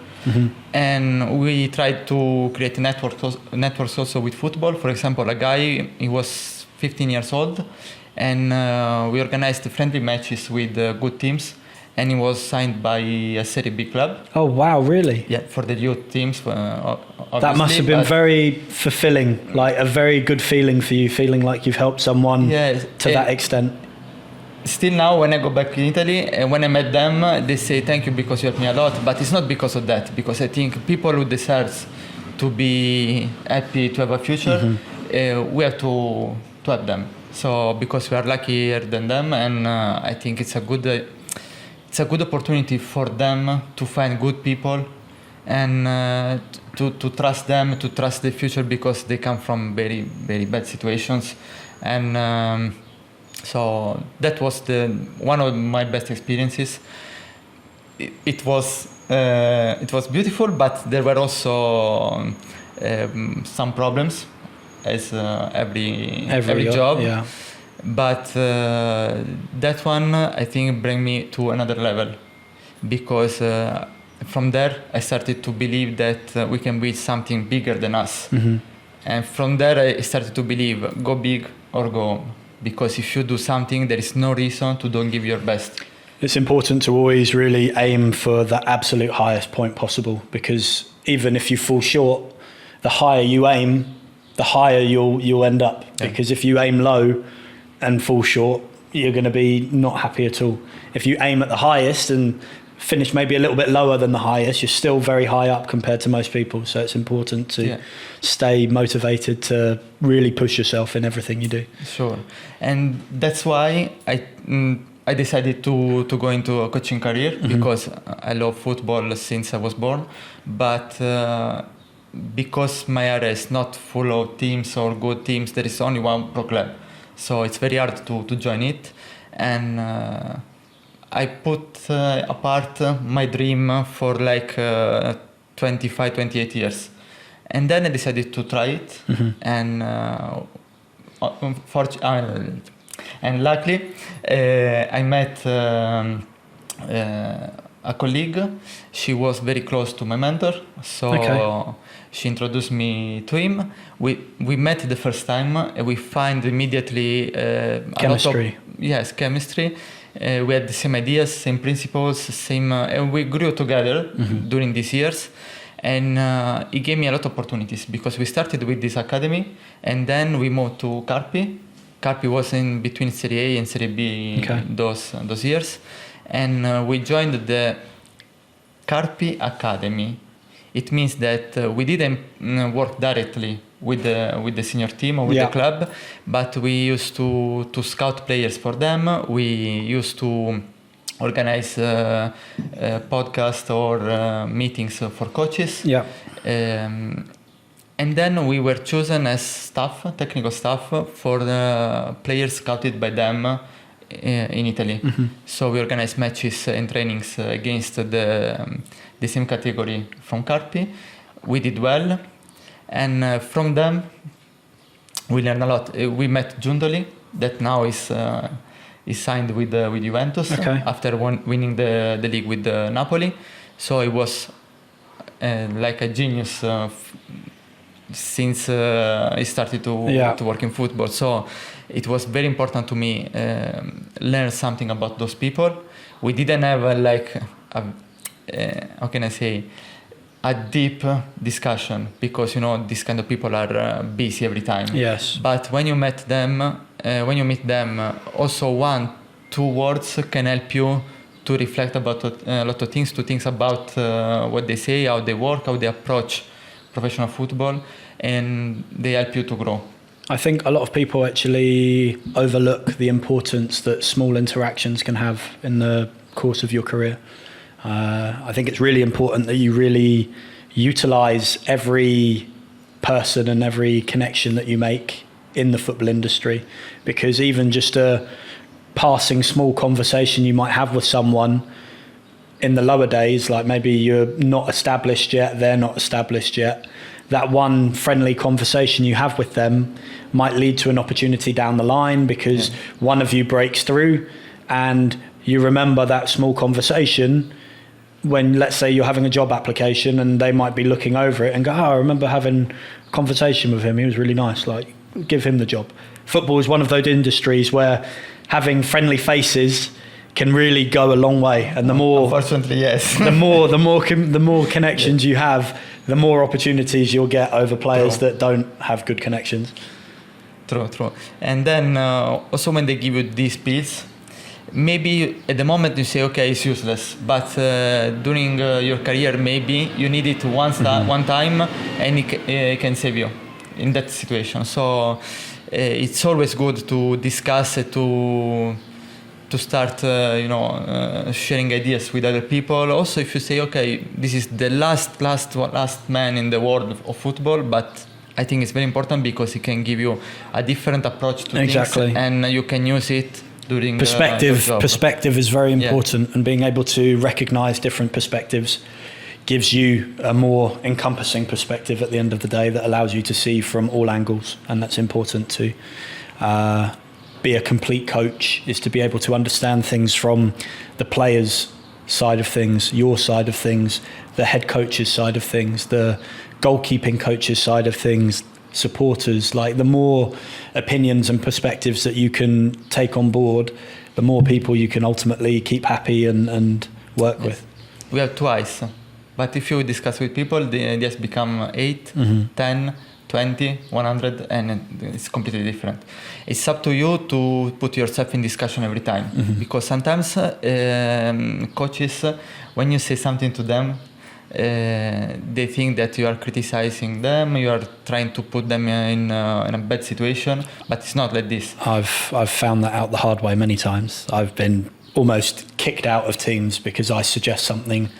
And we tried to create networks also with football. For example, a guy, he was 15 years old, and we organized friendly matches with good teams, and he was signed by a Serie B club. Oh wow, really? Yeah, for the youth teams. That must have been very fulfilling, like a very good feeling for you, feeling like you've helped someone to that extent. Still now, when I go back in Italy, and when I met them, they say thank you because you helped me a lot. But it's not because of that, because I think people who deserve to be happy, to have a future, we have to help them. So because we are luckier than them, and I think it's a good opportunity for them to find good people and to trust them, to trust the future, because they come from very, very bad situations. And so that was one of my best experiences. It was beautiful, but there were also some problems, as every job. Yeah. But that one, I think, bring me to another level, because from there I started to believe that we can build something bigger than us. And from there I started to believe, go big or go home. Because if you do something, there is no reason to don't give your best. It's important to always really aim for the absolute highest point possible, because even if you fall short, the higher you aim, the higher you'll end up. Yeah. Because if you aim low and fall short, you're going to be not happy at all. If you aim at the highest and finish maybe a little bit lower than the highest, you're still very high up compared to most people. So it's important to stay motivated, to really push yourself in everything you do. Sure. And that's why I decided to go into a coaching career, because I love football since I was born. But because my area is not full of teams or good teams, there is only one pro club. So it's very hard to join it. And I put apart my dream for like 25, 28 years. And then I decided to try it. And luckily, I met a colleague. She was very close to my mentor. So she introduced me to him. We met the first time. We find immediately chemistry. Chemistry. We had the same ideas, same principles, and we grew together during these years. And he gave me a lot of opportunities, because we started with this academy, and then we moved to Carpi. Carpi was in between Serie A and Serie B those years. And we joined the Carpi Academy. It means that we didn't work directly with the senior team or with the club, but we used to scout players for them. We used to organize podcasts or meetings for coaches. Yeah. And then we were chosen as staff, technical staff, for the players scouted by them in Italy. So we organized matches and trainings against the same category from Carpi. We did well, and from them we learned a lot. We met Giundoli, that now is signed with Juventus after winning the league with Napoli. So it was like a genius since he started to work in football. So it was very important to me learn something about those people. We didn't have how can I say, a deep discussion, because these kind of people are busy every time. Yes. But when you meet them, also 1-2 words can help you to reflect about a lot of things, to think about what they say, how they work, how they approach professional football, and they help you to grow. I think a lot of people actually overlook the importance that small interactions can have in the course of your career. I think it's really important that you really utilize every person and every connection that you make in the football industry, because even just a passing small conversation you might have with someone in the lower days, like maybe you're not established yet, they're not established yet, that one friendly conversation you have with them might lead to an opportunity down the line, because one of you breaks through and you remember that small conversation when, let's say, you're having a job application and they might be looking over it and go, I remember having a conversation with him, he was really nice, like, give him the job. Football is one of those industries where having friendly faces can really go a long way, and the more, unfortunately, yes, the more connections you have, the more opportunities you'll get over players that don't have good connections. True. And then also when they give you these pills, maybe at the moment you say, okay, it's useless, but during your career, maybe you need it one time, and it can save you in that situation. So it's always good to discuss it, to start sharing ideas with other people. Also, if you say, okay, this is the last man in the world of football, but I think it's very important because it can give you a different approach to things, and you can use it during perspective is very important, and being able to recognize different perspectives gives you a more encompassing perspective at the end of the day that allows you to see from all angles, and that's important to be a complete coach, is to be able to understand things from the players' side of things, your side of things, the head coach's side of things, the goalkeeping coach's side of things, supporters. Like, the more opinions and perspectives that you can take on board, the more people you can ultimately keep happy and work with. We have twice, but if you discuss with people, the ideas become 8, 10, 20, 100, and it's completely different. It's up to you to put yourself in discussion every time, because sometimes coaches, when you say something to them, they think that you are criticizing them, you are trying to put them in a bad situation, but it's not like this. I've found that out the hard way many times. I've been almost kicked out of teams because I suggest something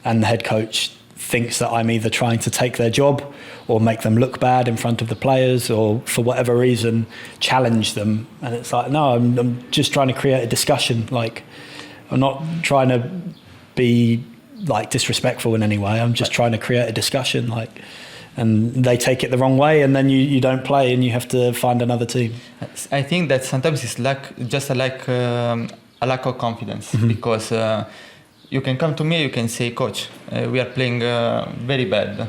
and the head coach thinks that I'm either trying to take their job or make them look bad in front of the players, or for whatever reason challenge them. And it's like, no, I'm just trying to create a discussion. Like, I'm not trying to be like disrespectful in any way. I'm just trying to create a discussion, like, and they take it the wrong way, and then you don't play and you have to find another team. I think that sometimes it's just a lack of confidence, because you can come to me, you can say, coach, we are playing very bad.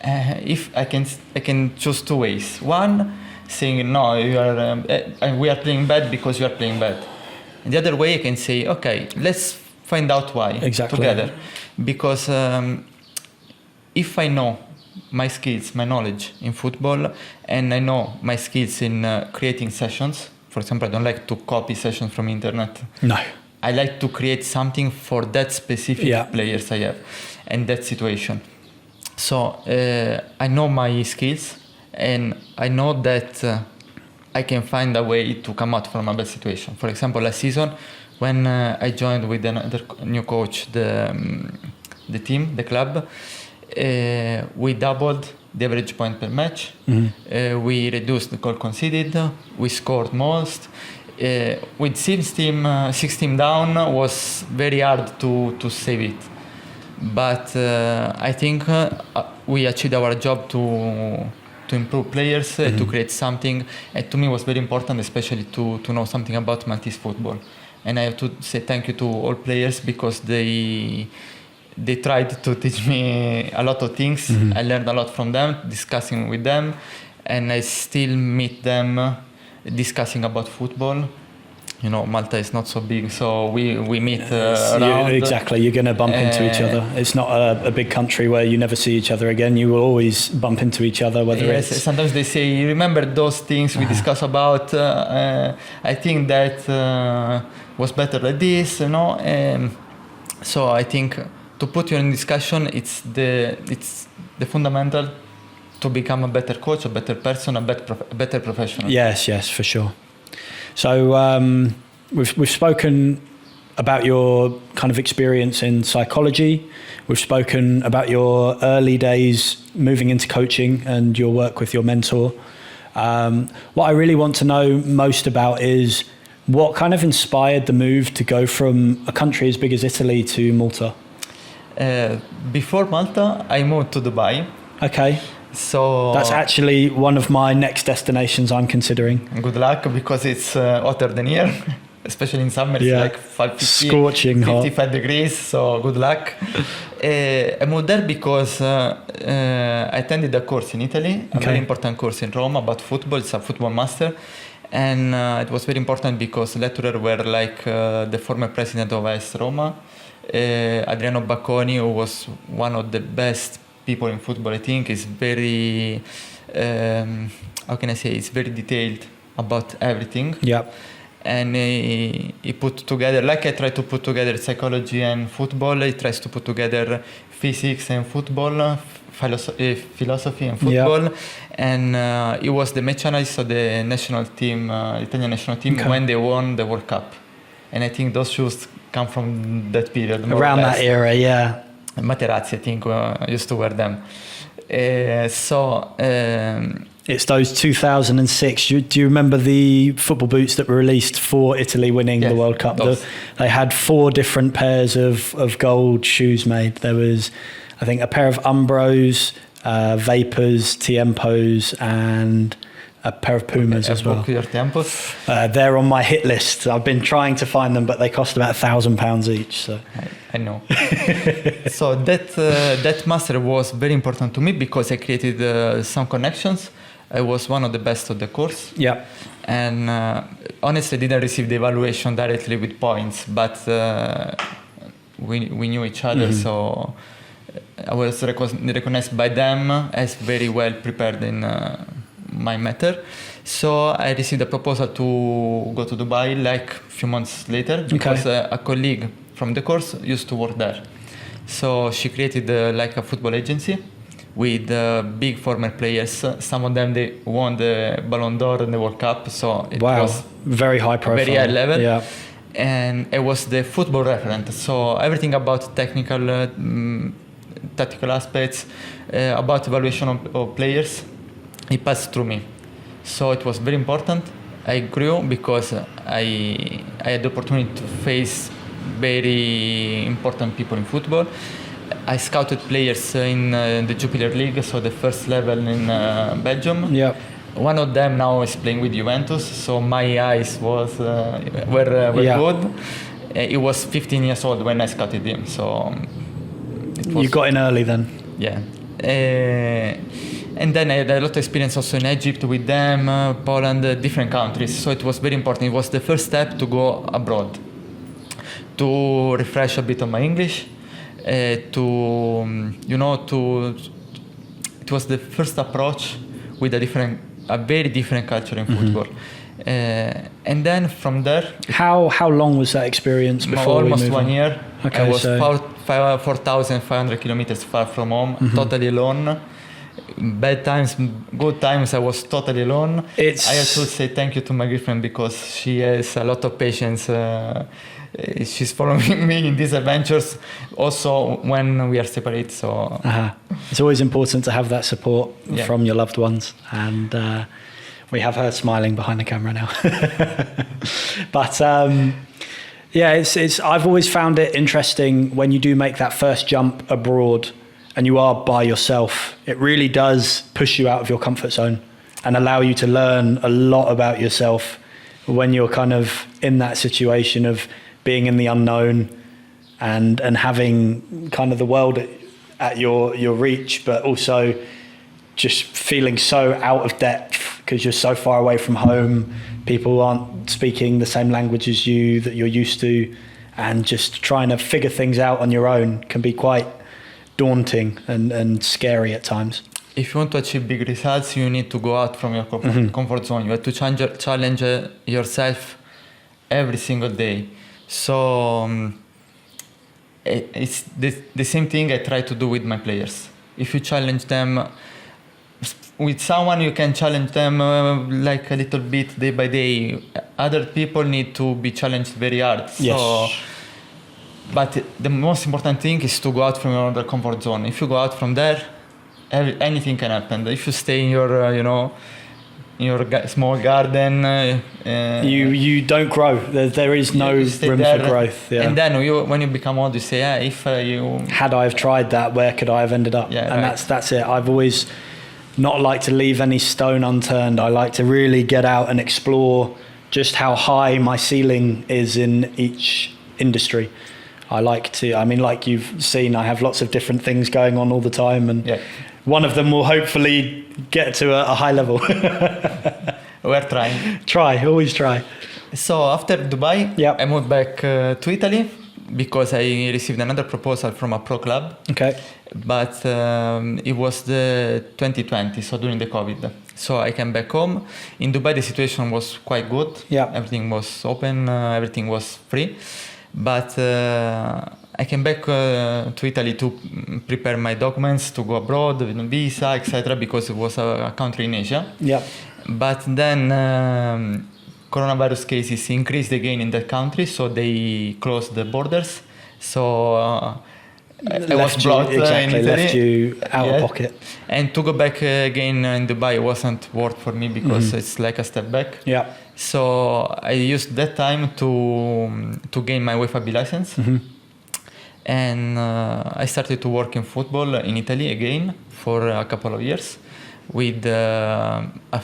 If I can choose two ways. One, saying, no, we are playing bad because you are playing bad. And the other way, I can say, okay, let's find out why together. Because if I know my skills, my knowledge in football, and I know my skills in creating sessions, for example, I don't like to copy sessions from internet. No. I like to create something for that specific players I have and that situation. So I know my skills, and I know that I can find a way to come out from a bad situation. For example, last season when I joined with another new coach, the team, the club, we doubled the average point per match. We reduced the goal conceded. We scored most. With 16 down was very hard to save it. But I think we achieved our job to improve players, to create something. And to me, it was very important, especially to know something about Maltese football. And I have to say thank you to all players because they tried to teach me a lot of things. I learned a lot from them, discussing with them, and I still meet them discussing about football. You know, Malta is not so big, so we meet around. Exactly, you're going to bump into each other. It's not a big country where you never see each other again. You will always bump into each other, whether yes, it's... sometimes they say, remember those things we discuss about? I think that was better like this, you know. So I think to put you in discussion, it's the fundamental to become a better coach, a better person, a better professional. Yes, for sure. So we've spoken about your kind of experience in psychology. We've spoken about your early days moving into coaching and your work with your mentor. What I really want to know most about is what kind of inspired the move to go from a country as big as Italy to Malta? Before Malta, I moved to Dubai. Okay. So that's actually one of my next destinations I'm considering. Good luck, because it's hotter than here, especially in summer. It's like 55 degrees. So good luck. I moved there because I attended a course in Italy, a very important course in Rome about football. It's a football master, and it was very important because lecturers were like the former president of AS Roma, Adriano Bacconi, who was one of the best people in football. I think is very how can I say, it's very detailed about everything. And he put together, like I try to put together psychology and football, he tries to put together physics and football, philosophy and football. And he was the match analyst of the national team, Italian national team, when they won the World Cup. And I think those shoes come from that period, around that era. Materazzi, I think, used to wear them. It's those 2006. Do you remember the football boots that were released for Italy winning the World Cup? They had 4 different pairs of gold shoes made. There was, I think, a pair of Umbros, Vapors, Tiempos, and a pair of Pumas as well. They're on my hit list. I've been trying to find them, but they cost about £1,000 each. So I know. So that master was very important to me because I created some connections. I was one of the best of the course. And honestly, didn't receive the evaluation directly with points, but we knew each other, so I was recognized by them as very well prepared in my method. So I received a proposal to go to Dubai like a few months later because a colleague from the course used to work there. So she created like a football agency with big former players. Some of them, they won the Ballon d'Or and the World Cup. So it was very high profile, very high level. And it was the football referent. So everything about tactical aspects, about evaluation of players, it passed through me. So it was very important. I grew because I had the opportunity to face very important people in football. I scouted players in the Jupiler League, so the first level in Belgium. One of them now is playing with Juventus, so my eyes were good. He was 15 years old when I scouted him, so you got in early then. And then I had a lot of experience also in Egypt with them, Poland, different countries. So it was very important. It was the first step to go abroad, to refresh a bit of my English, it was the first approach with a very different culture in football. And then from there... How long was that experience before almost 1 year. Okay, I was 4,500 kilometers far from home, totally alone. Bad times, good times, I was totally alone. I have to say thank you to my girlfriend because she has a lot of patience she's following me in these adventures also when we are separate. So it's always important to have that support from your loved ones, and we have her smiling behind the camera now. But it's I've always found it interesting when you do make that first jump abroad and you are by yourself. It really does push you out of your comfort zone and allow you to learn a lot about yourself when you're kind of in that situation of being in the unknown and having kind of the world at your reach, but also just feeling so out of depth because you're so far away from home. People aren't speaking the same language as you that you're used to, and just trying to figure things out on your own can be quite daunting and scary at times. If you want to achieve big results, you need to go out from your comfort zone. You have to challenge yourself every single day. So it's the same thing I try to do with my players. If you challenge them with someone, you can challenge them like a little bit day by day. Other people need to be challenged very hard. Yes. So, but the most important thing is to go out from your comfort zone. If you go out from there, anything can happen. If you stay in your, in your small garden, you don't grow. There is no room for growth. Yeah. And then when you become old, you say, if you had I have tried that, where could I have ended up? Yeah, and that's it. I've always not liked to leave any stone unturned. I like to really get out and explore just how high my ceiling is in each industry. I like to. I mean, like you've seen, I have lots of different things going on all the time, and one of them will hopefully get to a high level. We're trying. Always try. So after Dubai, I moved back to Italy because I received another proposal from a pro club. Okay. But it was the 2020, so during the COVID. So I came back home. In Dubai, the situation was quite good. Yeah. Everything was open, everything was free. But I came back to Italy to prepare my documents to go abroad with a visa, etc., because it was a country in Asia. Yeah. But then coronavirus cases increased again in that country, so they closed the borders. So I was blocked in Italy. Left you out of pocket. And to go back again in Dubai wasn't worth for me because it's like a step back. Yeah. So I used that time to gain my UEFA B license. And I started to work in football in Italy again for a couple of years with a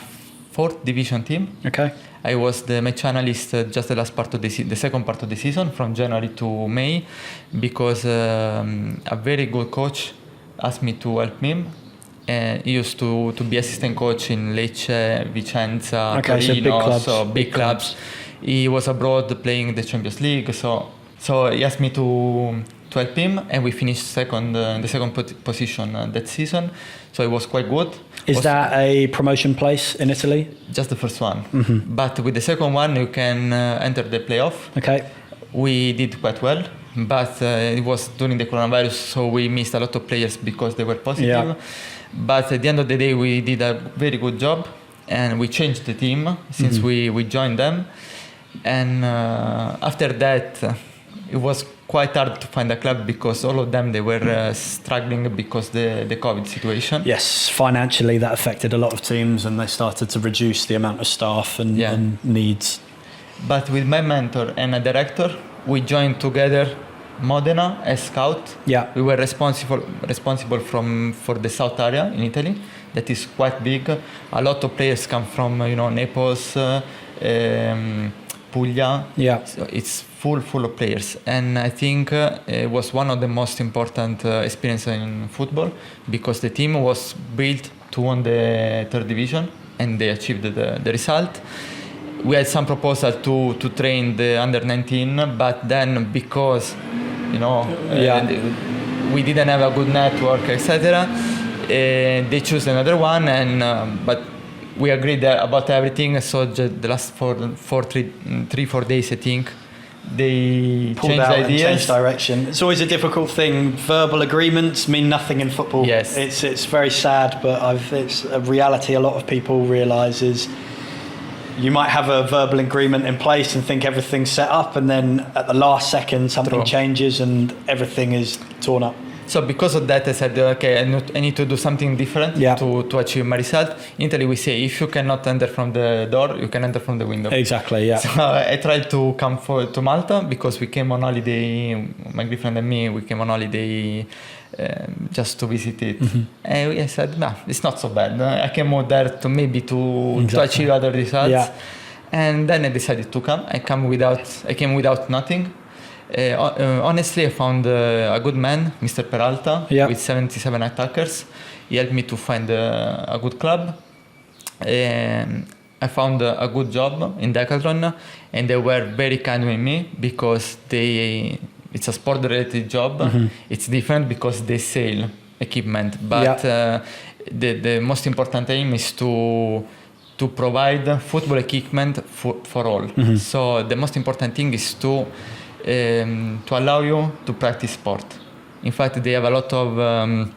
4th division team. Okay. I was the match analyst just the last part of the second part of the season from January to May because a very good coach asked me to help him. He used to be assistant coach in Lecce, Vicenza, Torino, so big clubs. He was abroad playing the Champions League, so he asked me to help him, and we finished in the second position that season. So it was quite good. Is that a promotion place in Italy? Just the first one. But with the second one, you can enter the playoff. Okay. We did quite well, but it was during the coronavirus, so we missed a lot of players because they were positive. Yeah. But at the end of the day, we did a very good job, and we changed the team since we joined them. And after that, it was quite hard to find a club because all of them, they were struggling because the COVID situation. Yes, financially that affected a lot of teams, and they started to reduce the amount of staff and needs. But with my mentor and a director, we joined together Modena as scout. Yeah. We were responsible for the south area in Italy. That is quite big. A lot of players come from Naples, Puglia. Yeah. So it's full of players, and I think it was one of the most important experiences in football because the team was built to win the 3rd division, and they achieved the result. We had some proposal to train the under 19, but then because we didn't have a good network, etc., they chose another one, and but we agreed about everything. So the last 4 days, I think, they pulled changed out ideas. And changed direction. It's always a difficult thing. Verbal agreements mean nothing in football. Yes. It's very sad, but it's a reality a lot of people realise is you might have a verbal agreement in place and think everything's set up, and then at the last second something changes and everything is torn up. So because of that, I said, okay, I need to do something different to achieve my result. In Italy, we say, if you cannot enter from the door, you can enter from the window. Exactly, yeah. So I tried to come to Malta because we came on holiday, my girlfriend and me, we came on holiday just to visit it. And I said, no, it's not so bad. I came out there to maybe to achieve other results. Yeah. And then I decided to come. I came without nothing. Honestly, I found a good man, Mr. Peralta, with 77 attackers. He helped me to find a good club. I found a good job in Decathlon, and they were very kind with me because it's a sport-related job. It's different because they sell equipment, but the most important aim is to provide football equipment for all. So the most important thing is to allow you to practice sport. In fact, they have a lot of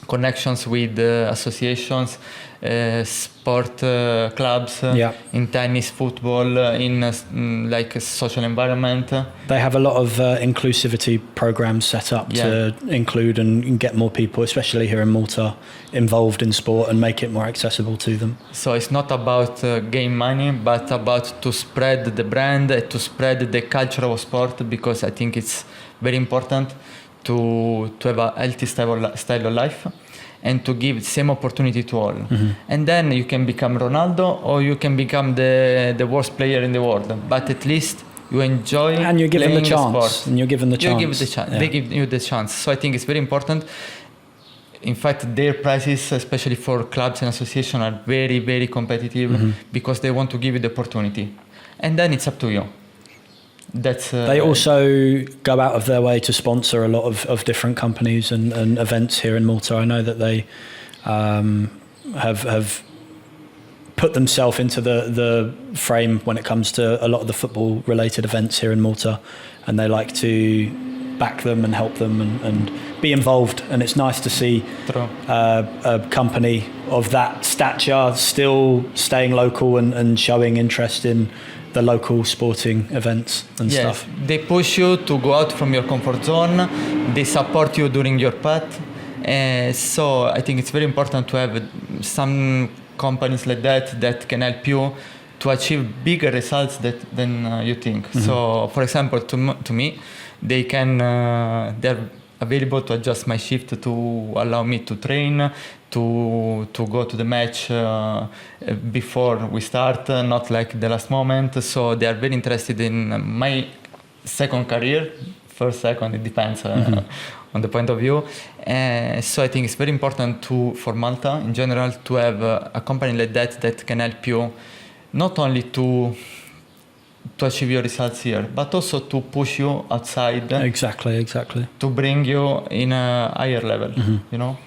connections with associations, sport clubs, in tennis, football, in like a social environment. They have a lot of inclusivity programs set up to include and get more people, especially here in Malta, involved in sport and make it more accessible to them. So it's not about gain money, but about to spread the brand, to spread the culture of sport, because I think it's very important to have a healthy style of life and to give the same opportunity to all. And then you can become Ronaldo or you can become the worst player in the world, but at least you enjoy and you're given the chance. Sport. And you're given the chance. You give the chance. They give you the chance. So I think it's very important. In fact, their prices, especially for clubs and associations, are very, very competitive because they want to give you the opportunity. And then it's up to you. They also go out of their way to sponsor a lot of different companies and events here in Malta. I know that they have put themselves into the frame when it comes to a lot of the football related events here in Malta, and they like to back them and help them and be involved. And it's nice to see a company of that stature still staying local and showing interest in the local sporting events and stuff. They push you to go out from your comfort zone. They support you during your path. So I think it's very important to have some companies like that can help you to achieve bigger results than you think. So, for example, to me, they're available to adjust my shift to allow me to train, to go to the match before we start, not like the last moment. So they are very interested in my second career, second, it depends on the point of view. So I think it's very important for Malta in general to have a company like that can help you not only to achieve your results here, but also to push you outside. Exactly. To bring you in a higher level, you know?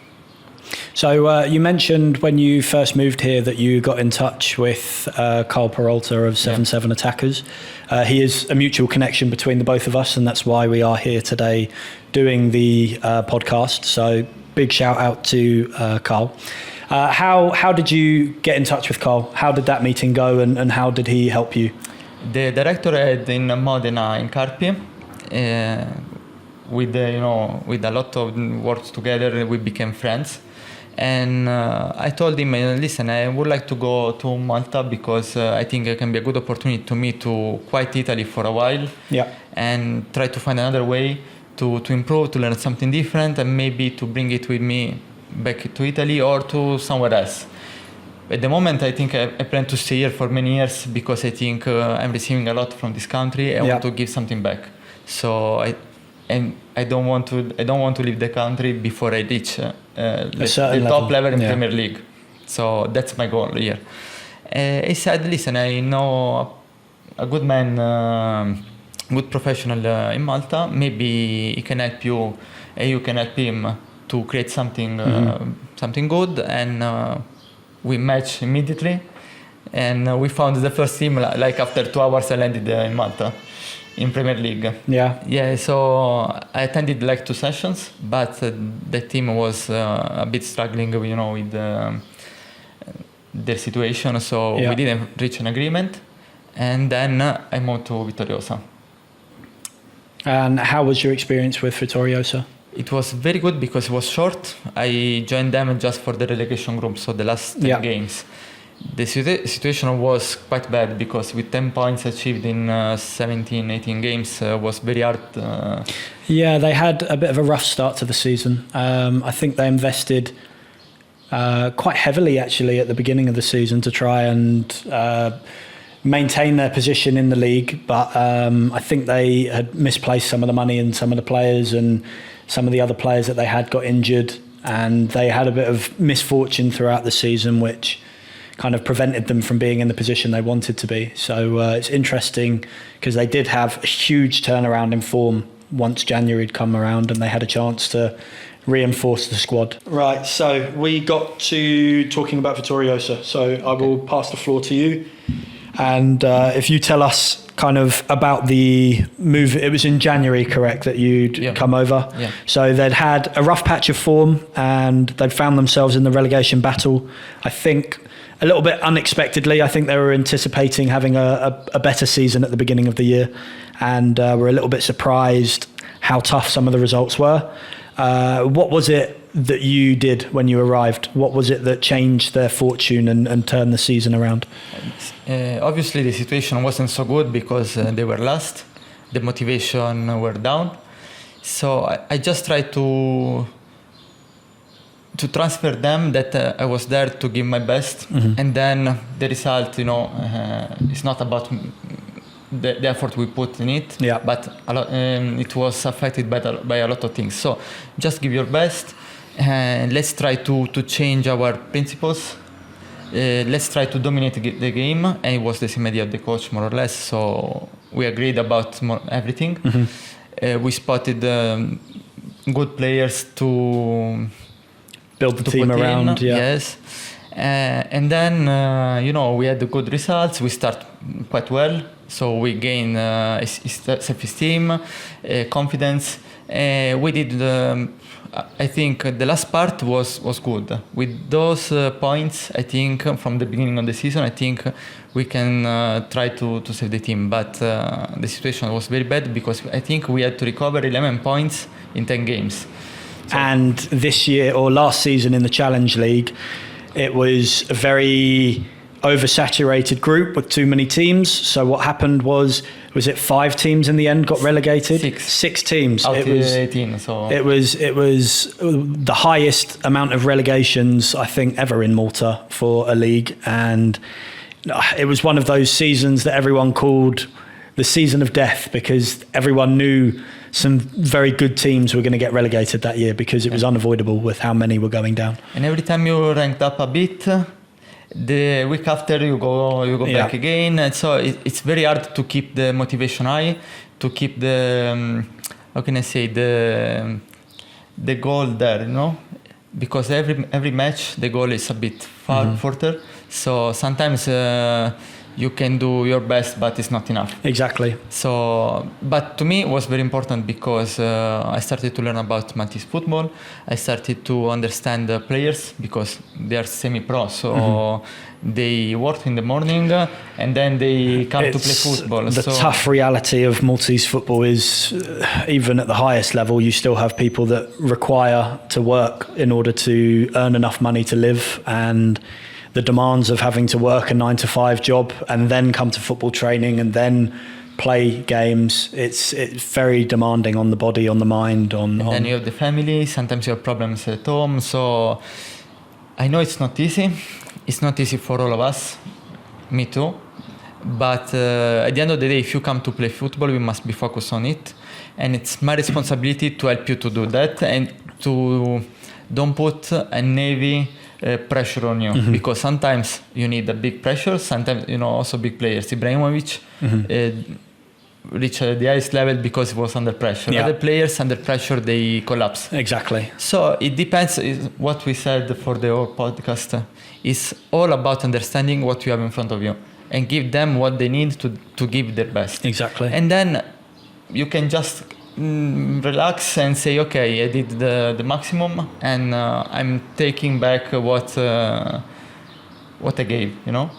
So you mentioned when you first moved here that you got in touch with Carl Peralta of 77 Attackers. He is a mutual connection between the both of us, and that's why we are here today doing the podcast. So big shout out to Carl. How did you get in touch with Carl? How did that meeting go, and how did he help you? The director had in Modena, in Carpi, with a lot of works together, we became friends. And I told him, listen, I would like to go to Malta because I think it can be a good opportunity to me to quit Italy for a while and try to find another way to improve, to learn something different, and maybe to bring it with me back to Italy or to somewhere else. At the moment, I think I plan to stay here for many years because I think I'm receiving a lot from this country. I want to give something back. So I don't want to leave the country before I reach the top level in Premier League. So that's my goal here. He said, listen, I know a good man, good professional in Malta. Maybe he can help you and you can help him to create something good. And we matched immediately. And we found the first team, like after 2 hours I landed in Malta. In Premier League. So I attended like 2 sessions, but the team was a bit struggling, with their situation, so we didn't reach an agreement. And then I moved to Vittoriosa. And how was your experience with Vittoriosa? It was very good because it was short. I joined them just for the relegation group, so the last 10 games. The situation was quite bad because with 10 points achieved in 17, 18 games was very hard. Yeah, they had a bit of a rough start to the season. I think they invested quite heavily actually at the beginning of the season to try and maintain their position in the league. But I think they had misplaced some of the money in some of the players, and some of the other players that they had got injured, and they had a bit of misfortune throughout the season, which kind of prevented them from being in the position they wanted to be. So it's interesting because they did have a huge turnaround in form once January had come around and they had a chance to reinforce the squad. Right, so we got to talking about Vittoriosa. So I will pass the floor to you. And if you tell us kind of about the move, it was in January, correct, that you'd come over? Yeah. So they'd had a rough patch of form and they'd found themselves in the relegation battle. I think a little bit unexpectedly. I think they were anticipating having a better season at the beginning of the year, and were a little bit surprised how tough some of the results were. What was it that you did when you arrived? What was it that changed their fortune and turned the season around? Obviously, the situation wasn't so good because they were last. The motivation were down. So I just tried to transfer them that I was there to give my best, and then the result, it's not about the effort we put in it, but it was affected by a lot of things. So just give your best, and let's try to change our principles. Let's try to dominate the game, and it was the same idea of the coach, more or less. So we agreed about everything. We spotted good players to build the team around. Yes. And then, we had the good results. We start quite well. So we gain self-esteem, confidence. We did, I think the last part was good. With those points, I think, from the beginning of the season, I think we can try to save the team. But the situation was very bad because I think we had to recover 11 points in 10 games. So. And this year or last season in the Challenge League, it was a very oversaturated group with too many teams. So what happened was it 5 teams in the end got relegated? 6 teams. Out of 18. So it was the highest amount of relegations I think ever in Malta for a league, and it was one of those seasons that everyone called the season of death because everyone knew some very good teams were going to get relegated that year because it was unavoidable with how many were going down. And every time you ranked up a bit, the week after you go back again, and so it's very hard to keep the motivation high, to keep the the goal there, because every match the goal is a bit further. So sometimes you can do your best, but it's not enough. Exactly. So, but to me it was very important because I started to learn about Maltese football. I started to understand the players because they are semi-pro, so they work in the morning and then they come to play football. The tough reality of Maltese football is, even at the highest level, you still have people that require to work in order to earn enough money to live, and the demands of having to work a 9-to-5 job and then come to football training and then play games, it's very demanding on the body, on the mind. And then you have the family, sometimes you have problems at home. So I know it's not easy. It's not easy for all of us, me too. But at the end of the day, if you come to play football, we must be focused on it. And it's my responsibility to help you to do that and to don't put a heavy pressure on you, because sometimes you need a big pressure, sometimes also big players. Ibrahimovic reached the highest level because he was under pressure. Other players under pressure, they collapse. Exactly. So it depends. What we said for the whole podcast is all about understanding what you have in front of you and give them what they need to give their best. Exactly. And then you can just relax and say, okay, I did the maximum, and I'm taking back what what I gave, you know.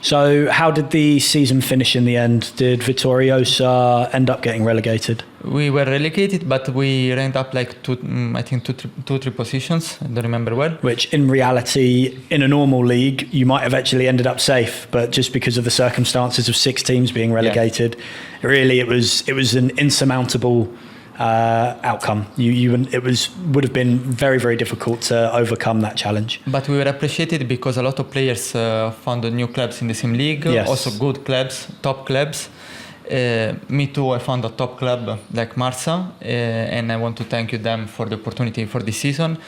So how did the season finish in the end? Did Vittoriosa end up getting relegated? We were relegated, but we ranked up like two, three positions. I don't remember well. Which in reality, in a normal league, you might have actually ended up safe, but just because of the circumstances of 6 teams being relegated, really it was an insurmountable outcome. Would have been very, very difficult to overcome that challenge. But we were appreciated because a lot of players found new clubs in the same league, yes. Also good clubs, top clubs. Me too, I found a top club like Marsa, and I want to thank you them for the opportunity for this season.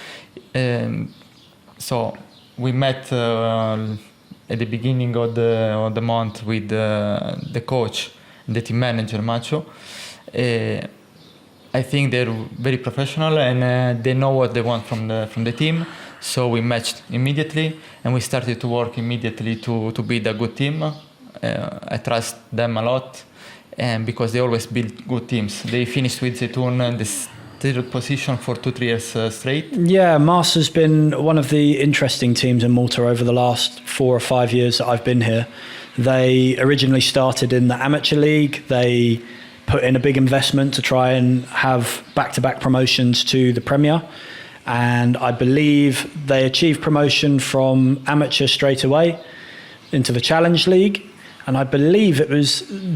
So we met at the beginning of the month with the coach, the team manager, Macho. I think they're very professional and they know what they want from the team. So we matched immediately and we started to work immediately to build a good team. I trust them a lot, and because they always build good teams. They finished with Zeytoun the third position for 2-3 years straight. Yeah, Marsa's been one of the interesting teams in Malta over the last 4 or 5 years that I've been here. They originally started in the amateur league. They put in a big investment to try and have back-to-back promotions to the Premier, and I believe they achieved promotion from amateur straight away into the Challenge League, and I believe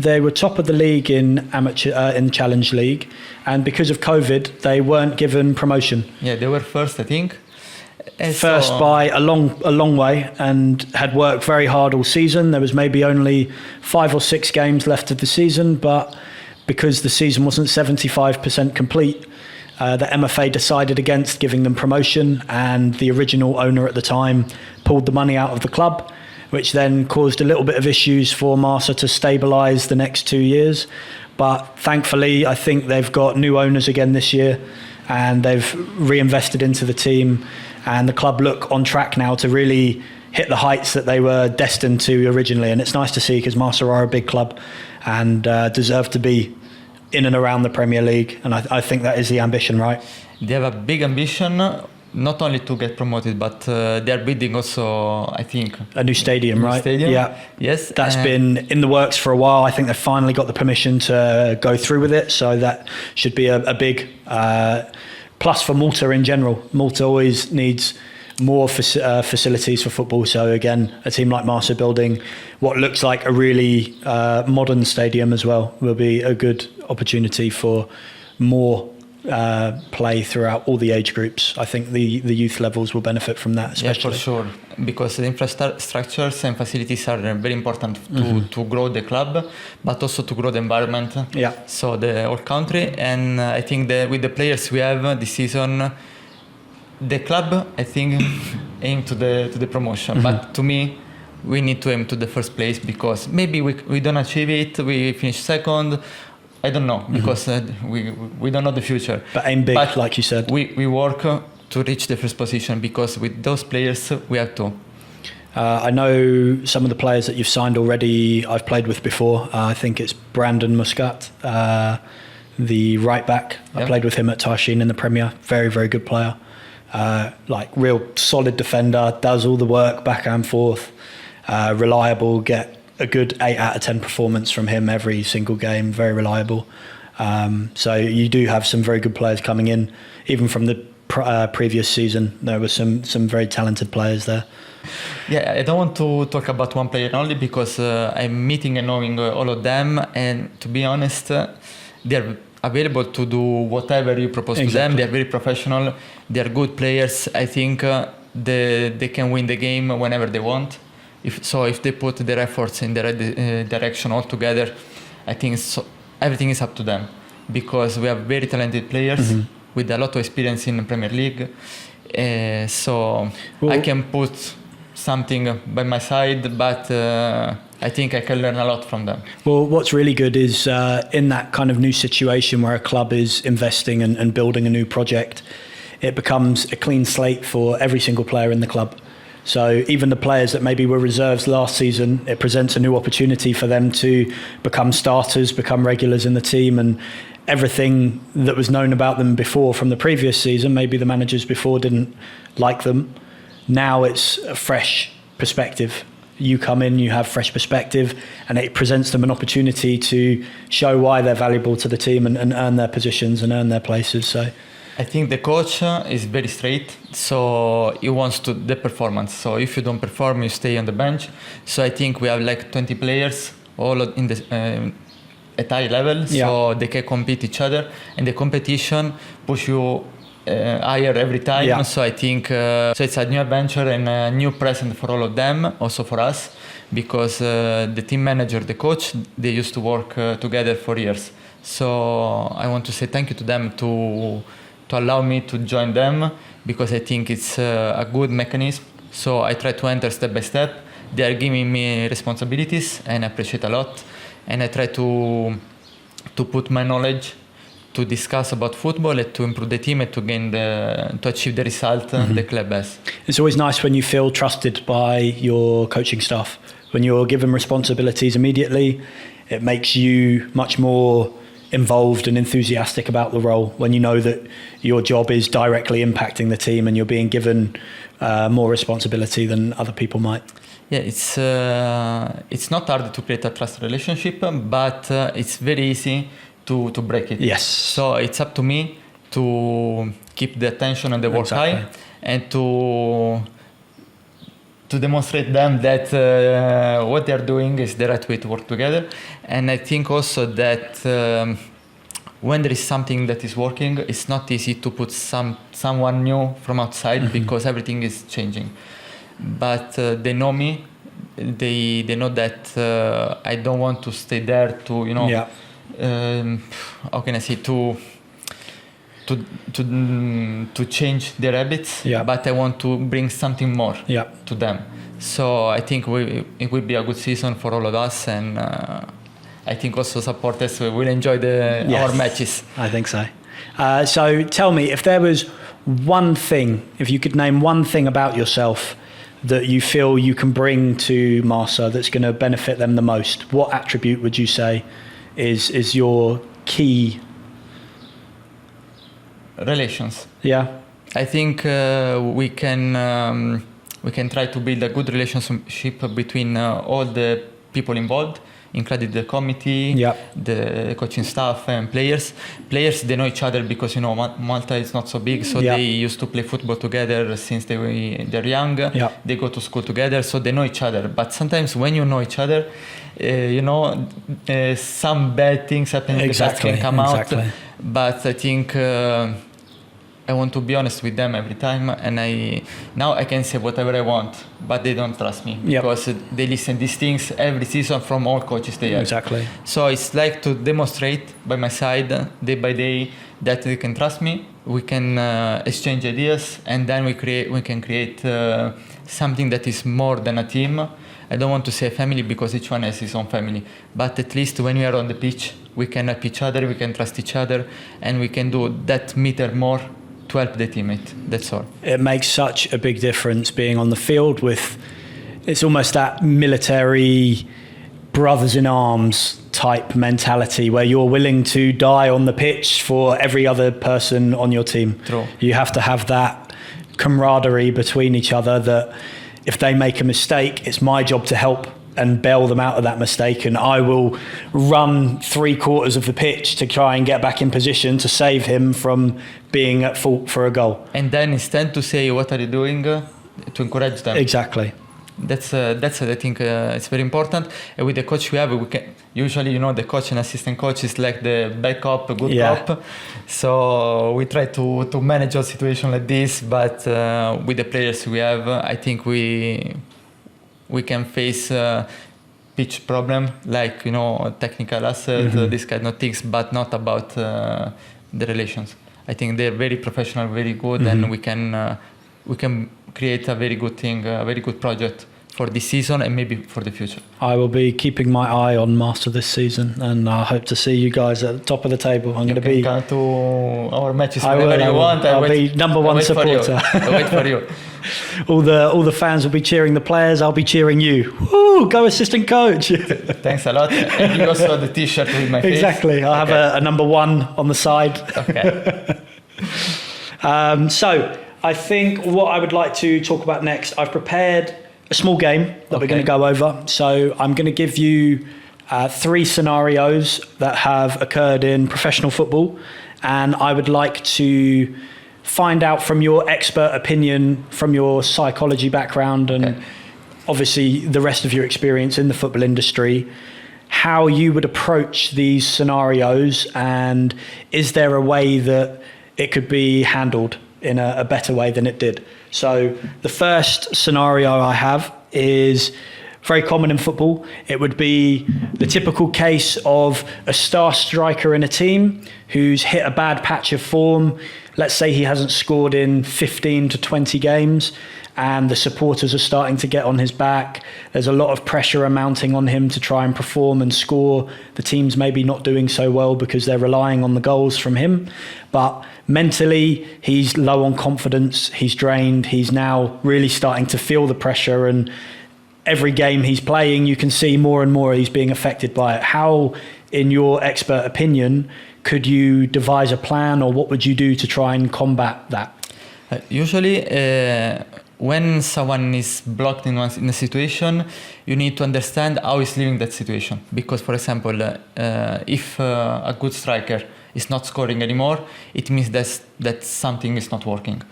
they were top of the league in in Challenge League, and because of COVID they weren't given promotion. Yeah, they were first, I think. First by a long way, and had worked very hard all season. There was maybe only 5 or 6 games left of the season, but because the season wasn't 75% complete, the MFA decided against giving them promotion, and the original owner at the time pulled the money out of the club, which then caused a little bit of issues for Marsa to stabilise the next 2 years. But thankfully, I think they've got new owners again this year, and they've reinvested into the team, and the club look on track now to really hit the heights that they were destined to originally. And it's nice to see, because Marsa are a big club and deserve to be in and around the Premier League, and I think that is the ambition, right? They have a big ambition, not only to get promoted, but they are building also, I think, a new stadium, right? Stadium. Yeah, yes, that's been in the works for a while. I think they've finally got the permission to go through with it, so that should be a big plus for Malta in general. Malta always needs more facilities for football, so again, a team like Marsa building what looks like a really modern stadium as well will be a good opportunity for more play throughout all the age groups. I think the youth levels will benefit from that especially. Yeah, for sure, because the infrastructures and facilities are very important to grow the club, but also to grow the environment. Yeah. So the whole country, and I think that with the players we have this season, the club, I think, aim to the promotion. But to me, we need to aim to the first place, because maybe we don't achieve it, we finish second, I don't know, because we don't know the future. But aim big, like you said. We work to reach the first position, because with those players we have to. I know some of the players that you've signed already I've played with before. I think it's Brandon Muscat, the right back. I played with him at Tarshin in the Premier. Very, very good player. Like real solid defender, does all the work back and forth, reliable, get a good 8 out of 10 performance from him every single game, very reliable. So you do have some very good players coming in, even from the previous season. There were some very talented players there. Yeah, I don't want to talk about one player only, because I'm meeting and knowing all of them, and to be honest, they're available to do whatever you propose to them. They're very professional, they're good players. I think they can win the game whenever they want. If they put their efforts in the right direction all together, I think everything is up to them, because we have very talented players with a lot of experience in the Premier League. I can put something by my side, but I think I can learn a lot from them. Well, what's really good is in that kind of new situation where a club is investing and building a new project, it becomes a clean slate for every single player in the club. So even the players that maybe were reserves last season, it presents a new opportunity for them to become starters, become regulars in the team, and everything that was known about them before from the previous season, maybe the managers before didn't like them. Now it's a fresh perspective. You come in, you have fresh perspective, and it presents them an opportunity to show why they're valuable to the team and earn their positions and earn their places. So I think the coach is very straight, so he wants to the performance. So if you don't perform, you stay on the bench. So I think we have like 20 players all in the at high level, so they can compete each other, and the competition push you higher every time. Yeah. So I think so it's a new adventure and a new present for all of them, also for us, because the team manager, the coach, they used to work together for years. So I want to say thank you to them to allow me to join them, because I think it's a good mechanism. So I try to enter step by step. They are giving me responsibilities, and I appreciate a lot. And I try to put my knowledge to discuss about football and to improve the team and to achieve the result the club has. It's always nice when you feel trusted by your coaching staff. When you're given responsibilities immediately, it makes you much more involved and enthusiastic about the role, when you know that your job is directly impacting the team and you're being given more responsibility than other people might. Yeah, it's not hard to create a trust relationship, but it's very easy to break it. Yes. So it's up to me to keep the attention and the work high, and to demonstrate them that what they're doing is the right way to work together. And I think also that when there is something that is working, it's not easy to put someone new from outside, because everything is changing. But they know me. They know that I don't want to stay there to how can I say, to change their habits. But I want to bring something more to them. So I think it will be a good season for all of us, and I think also supporters will enjoy our matches. I think so. So tell me, if there was one thing, if you could name one thing about yourself that you feel you can bring to Marsa that's going to benefit them the most, what attribute would you say is your key? Relations. Yeah. I think we can try to build a good relationship between all the people involved, including the committee, the coaching staff and players. Players, they know each other because, Malta is not so big, so they used to play football together since they're young. They go to school together, so they know each other. But sometimes when you know each other, some bad things happen, can come out. But I think I want to be honest with them every time, and now I can say whatever I want, but they don't trust me because they listen these things every season from all coaches they have. Exactly. So it's like to demonstrate by my side day by day that they can trust me. We can exchange ideas, and then we can create something that is more than a team. I don't want to say family because each one has his own family, but at least when we are on the pitch, we can help each other, we can trust each other, and we can do that meter more to help the teammate. That's all. It makes such a big difference being on the field with, it's almost that military brothers in arms type mentality where you're willing to die on the pitch for every other person on your team. True. You have to have that camaraderie between each other that if they make a mistake, it's my job to help and bail them out of that mistake, and I will run 3/4 of the pitch to try and get back in position to save him from being at fault for a goal. And then instead to say, what are you doing, to encourage them. Exactly. That's I think it's very important. And with the coach we have, we can usually, the coach and assistant coach is like the backup, good cop. So we try to manage a situation like this, but with the players we have, I think we can face pitch problem, like technical asset, this kind of things, but not about the relations. I think they're very professional, very good, and we can create a very good thing, a very good project for this season and maybe for the future. I will be keeping my eye on Marsa this season, and I hope to see you guys at the top of the table. I'm going to be. Come to our matches whenever you want. I'll be number one supporter. I'll wait for you. All the fans will be cheering the players. I'll be cheering you. Woo! Go assistant coach. Thanks a lot. And you also have the T-shirt with my face. Exactly. I'll have a number one on the side. Okay. So I think what I would like to talk about next, I've prepared a small game that we're going to go over. So I'm going to give you 3 scenarios that have occurred in professional football, and I would like to find out from your expert opinion, from your psychology background, and obviously the rest of your experience in the football industry, how you would approach these scenarios, and is there a way that it could be handled in a better way than it did. So the first scenario I have is very common in football. It would be the typical case of a star striker in a team who's hit a bad patch of form. Let's say he hasn't scored in 15 to 20 games, and the supporters are starting to get on his back. There's a lot of pressure mounting on him to try and perform and score. The team's maybe not doing so well because they're relying on the goals from him. But mentally, he's low on confidence, he's drained, he's now really starting to feel the pressure, and every game he's playing, you can see more and more he's being affected by it. How, in your expert opinion, could you devise a plan, or what would you do to try and combat that? Usually, when someone is blocked in a situation, you need to understand how he's living that situation. Because, for example, if a good striker is not scoring anymore, it means that something is not working.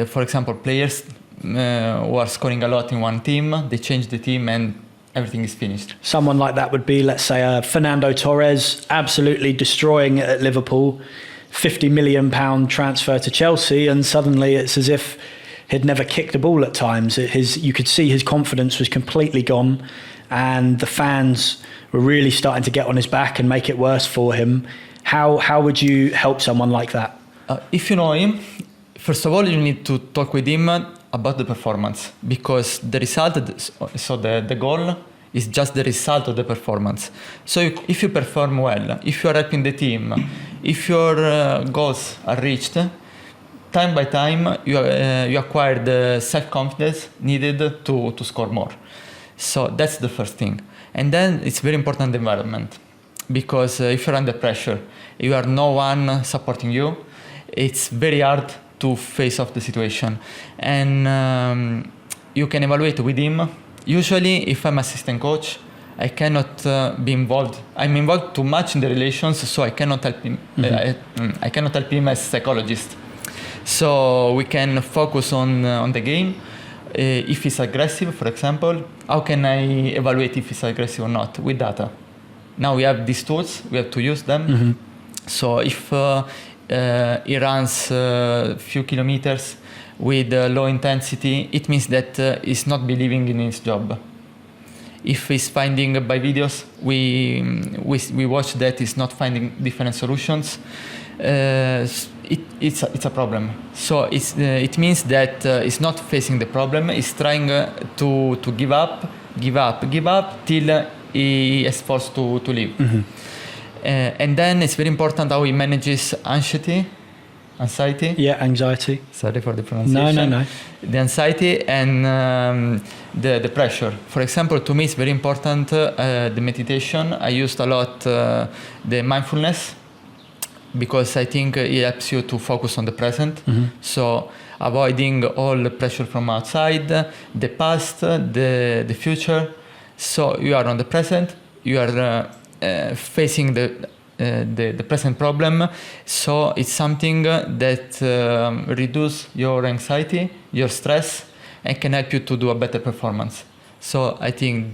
For example, players who are scoring a lot in one team, they change the team and everything is finished. Someone like that would be, let's say, Fernando Torres, absolutely destroying it at Liverpool, £50 million transfer to Chelsea, and suddenly it's as if he'd never kicked a ball at times. You could see his confidence was completely gone, and the fans were really starting to get on his back and make it worse for him. How would you help someone like that? If you know him, first of all, you need to talk with him about the performance, because the result, so the goal is just the result of the performance. So if you perform well, if you are helping the team, if your goals are reached, time by time you acquire the self-confidence needed to score more. So that's the first thing. And then it's very important, the environment, because if you're under pressure, you are no one supporting you, it's very hard to face off the situation. And you can evaluate with him. Usually, if I'm assistant coach, I cannot be involved. I'm involved too much in the relations, so I cannot help him. I cannot help him as psychologist. So we can focus on the game. If he's aggressive, for example, how can I evaluate if he's aggressive or not? With data. Now we have these tools, we have to use them. So if he runs a few kilometers with low intensity, it means that he's not believing in his job. If he's finding by videos, we watch that he's not finding different solutions. It's a problem. So it means that he's not facing the problem. He's trying to give up till he is forced to leave. And then it's very important how he manages anxiety. Yeah, anxiety. Sorry for the pronunciation. No. The anxiety and the pressure. For example, to me it's very important the meditation. I used a lot the mindfulness, because I think it helps you to focus on the present. So avoiding all the pressure from outside, the past, the future. So you are on the present, you are facing the present problem. So it's something that reduces your anxiety, your stress, and can help you to do a better performance. So I think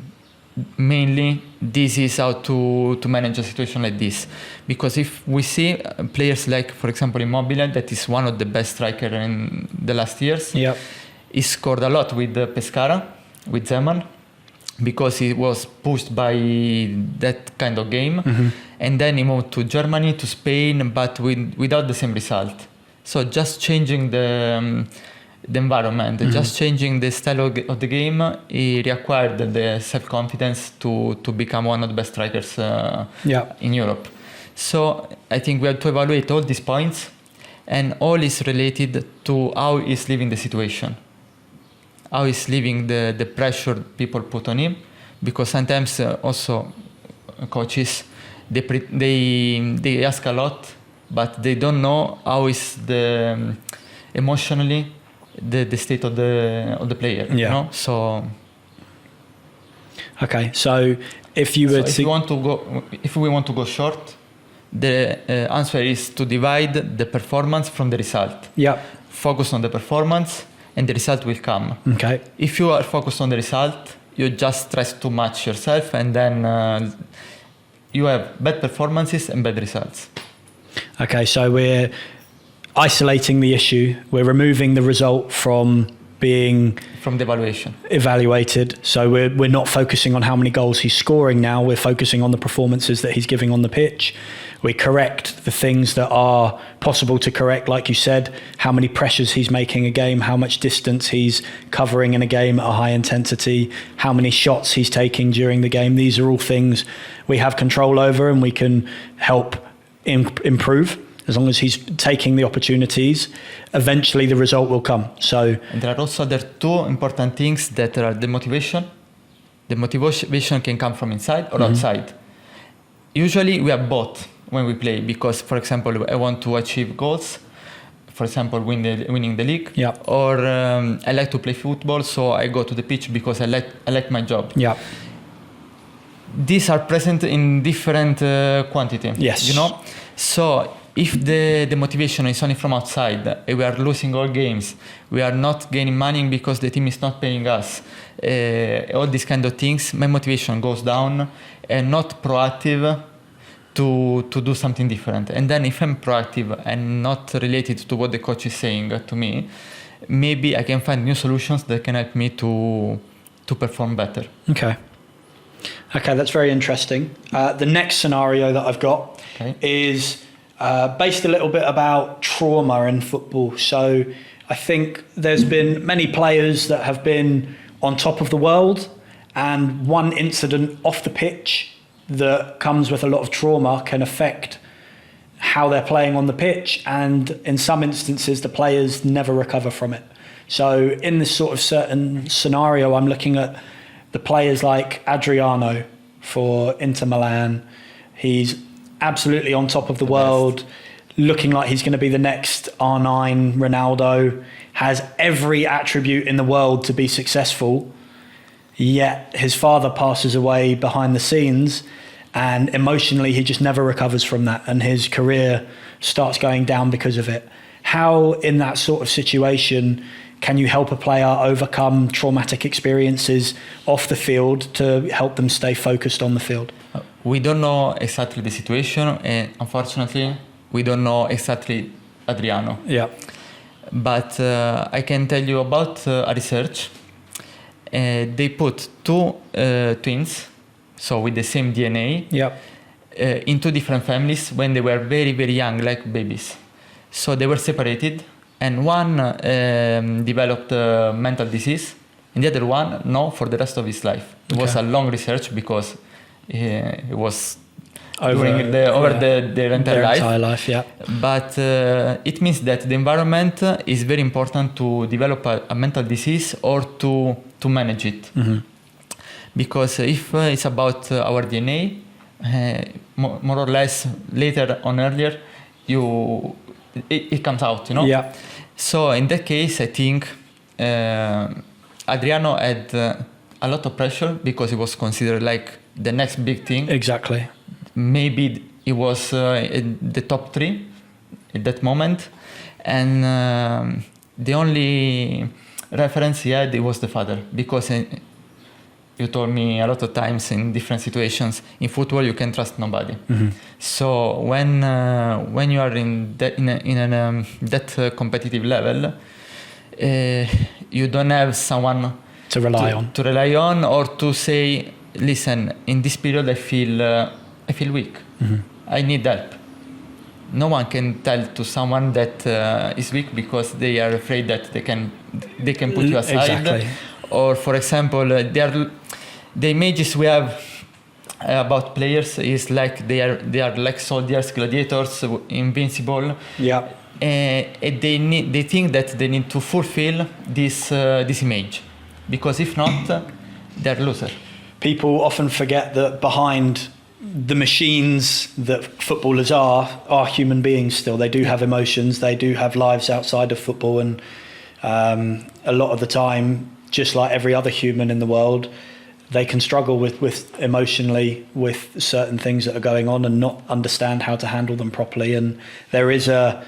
mainly this is how to manage a situation like this. Because if we see players like, for example, Immobile, that is one of the best strikers in the last years. He scored a lot with Pescara, with Zeman, because he was pushed by that kind of game. And then he moved to Germany, to Spain, but without the same result. So just changing the environment, just changing the style of the game, he reacquired the self-confidence to become one of the best strikers in Europe. So I think we have to evaluate all these points, and all is related to how he's living the situation, how he's living the pressure people put on him, because sometimes also coaches, they ask a lot, but they don't know how is emotionally the state of the player. You know? So Okay, so if you were if we want to go short, the answer is to divide the performance from the result. Yeah. Focus on the performance, and the result will come. Okay. If you are focused on the result, you just stress too much yourself, and then you have bad performances and bad results. Okay, so we're isolating the issue. We're removing the result from being from the evaluation evaluated. So we're not focusing on how many goals he's scoring now. We're focusing on the performances that he's giving on the pitch. We correct the things that are possible to correct, like you said, how many pressures he's making a game, how much distance he's covering in a game at a high intensity, how many shots he's taking during the game. These are all things we have control over, and we can help improve. As long as he's taking the opportunities, eventually the result will come. So, and there are also other two important things that are the motivation. The motivation can come from inside or outside. Usually we have both when we play, because, for example, I want to achieve goals, for example, winning the league, yeah. Or I like to play football, so I go to the pitch because I like my job. Yeah. These are present in different quantity. Yes. You know, so if the motivation is only from outside, we are losing all games, we are not gaining money because the team is not paying us, all these kind of things, my motivation goes down and not proactive to do something different. And then if I'm proactive and not related to what the coach is saying to me, maybe I can find new solutions that can help me to perform better. Okay, that's very interesting. The next scenario that I've got is based a little bit about trauma in football. So I think there's been many players that have been on top of the world, and one incident off the pitch that comes with a lot of trauma can affect how they're playing on the pitch, and in some instances the players never recover from it. So in this sort of certain scenario, I'm looking at the players like Adriano for Inter Milan. He's absolutely on top of the world, looking like he's going to be the next R9 Ronaldo, has every attribute in the world to be successful, yet his father passes away behind the scenes, and emotionally he just never recovers from that, and his career starts going down because of it. How, in that sort of situation, can you help a player overcome traumatic experiences off the field to help them stay focused on the field? We don't know exactly the situation, and unfortunately, we don't know exactly Adriano. Yeah. But I can tell you about a research. They put two twins, so with the same DNA, in two different families when they were very, very young, like babies. So they were separated, and one developed mental disease, and the other one, no, for the rest of his life. It was a long research because it was over their entire life. Yeah. But it means that the environment is very important to develop a mental disease or to manage it. Mm-hmm. Because if it's about our DNA, more or less later on earlier, it comes out, you know? Yeah. So in that case, I think Adriano had a lot of pressure because he was considered like the next big thing. Exactly. Maybe he was in the top 3 at that moment, and the only reference he had, it was the father, because you told me a lot of times in different situations in football you can trust nobody. Mm-hmm. So when you are in that competitive level, you don't have someone to rely on or to say, listen, in this period I feel weak. Mm-hmm. I need help. No one can tell to someone that is weak because they are afraid that they can put you aside. Exactly. Or, for example, the images we have about players is like they are like soldiers, gladiators, invincible. Yeah. They think that they need to fulfill this image, because if not, they're loser. People often forget that behind the machines that footballers are human beings still. They do have emotions, they do have lives outside of football, and a lot of the time, just like every other human in the world, they can struggle with emotionally with certain things that are going on and not understand how to handle them properly. And there is a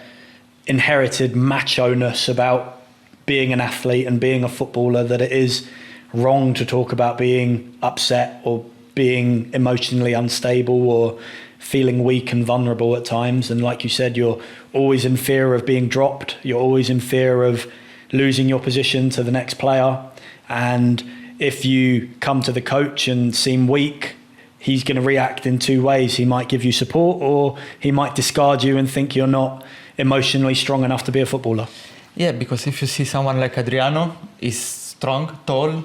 inherited macho-ness about being an athlete and being a footballer, that it is wrong to talk about being upset or being emotionally unstable or feeling weak and vulnerable at times. And like you said, you're always in fear of being dropped. You're always in fear of losing your position to the next player. And if you come to the coach and seem weak, he's going to react in two ways. He might give you support, or he might discard you and think you're not emotionally strong enough to be a footballer. Yeah, because if you see someone like Adriano, is strong, tall,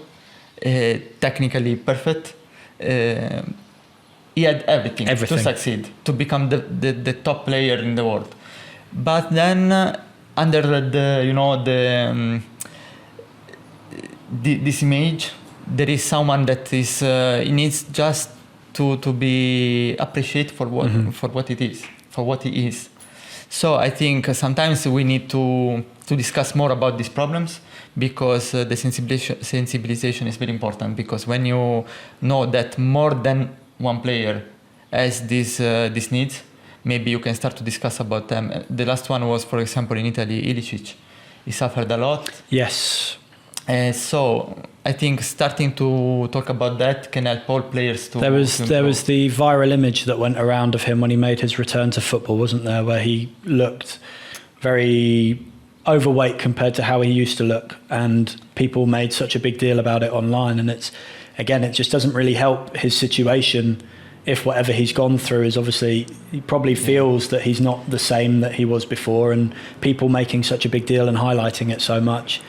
technically perfect. He had everything to succeed, to become the top player in the world. But then under this image, there is someone that is he needs just to be appreciated for what it is, for what he is. So I think sometimes we need to discuss more about these problems, because the sensibilization is very important. Because when you know that more than one player has these needs, maybe you can start to discuss about them. The last one was, for example, in Italy, Ilicic. He suffered a lot. Yes. So I think starting to talk about that can help all players to. There was the viral image that went around of him when he made his return to football, wasn't there, where he looked very overweight compared to how he used to look, and people made such a big deal about it online. And it just doesn't really help his situation if whatever he's gone through is, obviously, he probably feels that he's not the same that he was before, and people making such a big deal and highlighting it so much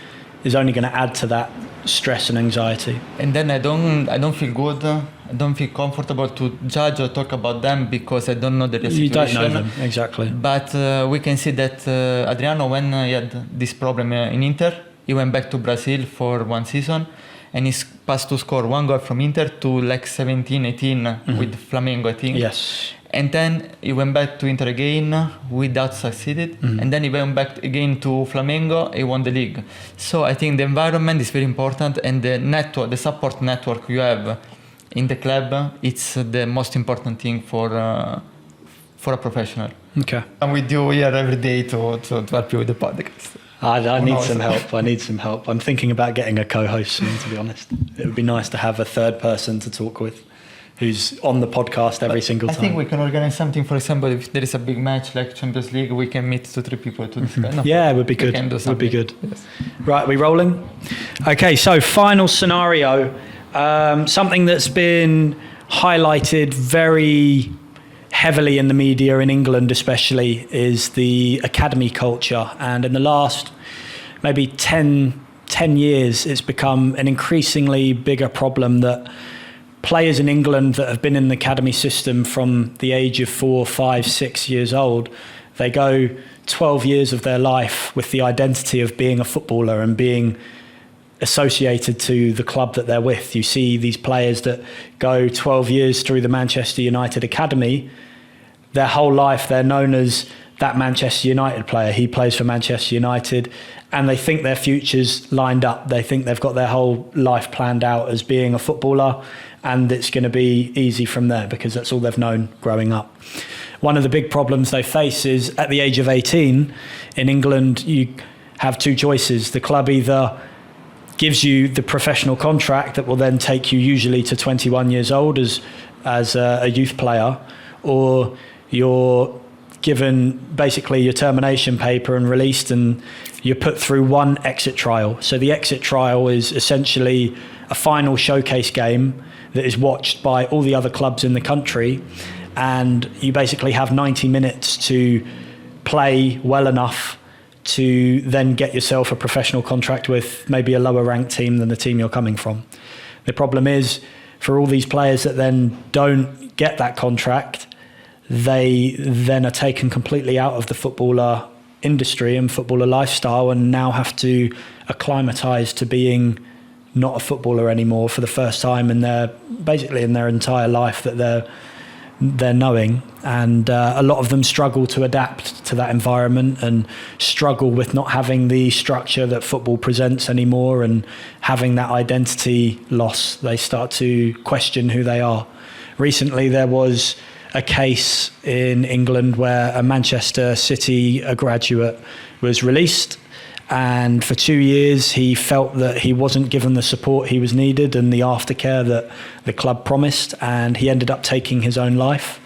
is only going to add to that stress and anxiety. And then I don't feel good. I don't feel comfortable to judge or talk about them, because I don't know the situation. You don't know them, exactly. But we can see that Adriano, when he had this problem in Inter, he went back to Brazil for one season, and he's passed to score one goal from Inter to like 17, 18 with Flamengo, I think. Yes. And then he went back to Inter again without succeeded. And then he went back again to Flamengo, he won the league. So I think the environment is very important, and the network, the support network you have in the club, it's the most important thing for a professional. Okay. I'm with you here every day to help you with the podcast. I need some help. I need some help. I'm thinking about getting a co-host soon, to be honest. It would be nice to have a third person to talk with, who's on the podcast every single time. I think we can organize something. For example, if there is a big match like Champions League, we can meet 2-3 people to discuss. No, yeah, it would be good. Would be good. Yes. Right, we rolling? Okay, so final scenario. Something that's been highlighted very heavily in the media, in England especially, is the academy culture. And in the last maybe 10 years, it's become an increasingly bigger problem that players in England that have been in the academy system from the age of 4, 5, 6 years old, they go 12 years of their life with the identity of being a footballer and being associated to the club that they're with. You see these players that go 12 years through the Manchester United academy, their whole life they're known as that Manchester United player. He plays for Manchester United, and they think their future's lined up. They think they've got their whole life planned out as being a footballer, and it's going to be easy from there because that's all they've known growing up. One of the big problems they face is at the age of 18, in England, you have two choices. The club either gives you the professional contract that will then take you usually to 21 years old as a youth player, or you're given basically your termination paper and released, and you're put through one exit trial. So the exit trial is essentially a final showcase game that is watched by all the other clubs in the country, and you basically have 90 minutes to play well enough to then get yourself a professional contract with maybe a lower ranked team than the team you're coming from. The problem is, for all these players that then don't get that contract, they then are taken completely out of the footballer industry and footballer lifestyle, and now have to acclimatise to being not a footballer anymore for the first time in their entire life, that their knowing, and a lot of them struggle to adapt to that environment and struggle with not having the structure that football presents anymore, and having that identity loss. They start to question who they are. Recently there was a case in England where a Manchester City graduate was released, and for 2 years he felt that he wasn't given the support he was needed and the aftercare that the club promised, and he ended up taking his own life.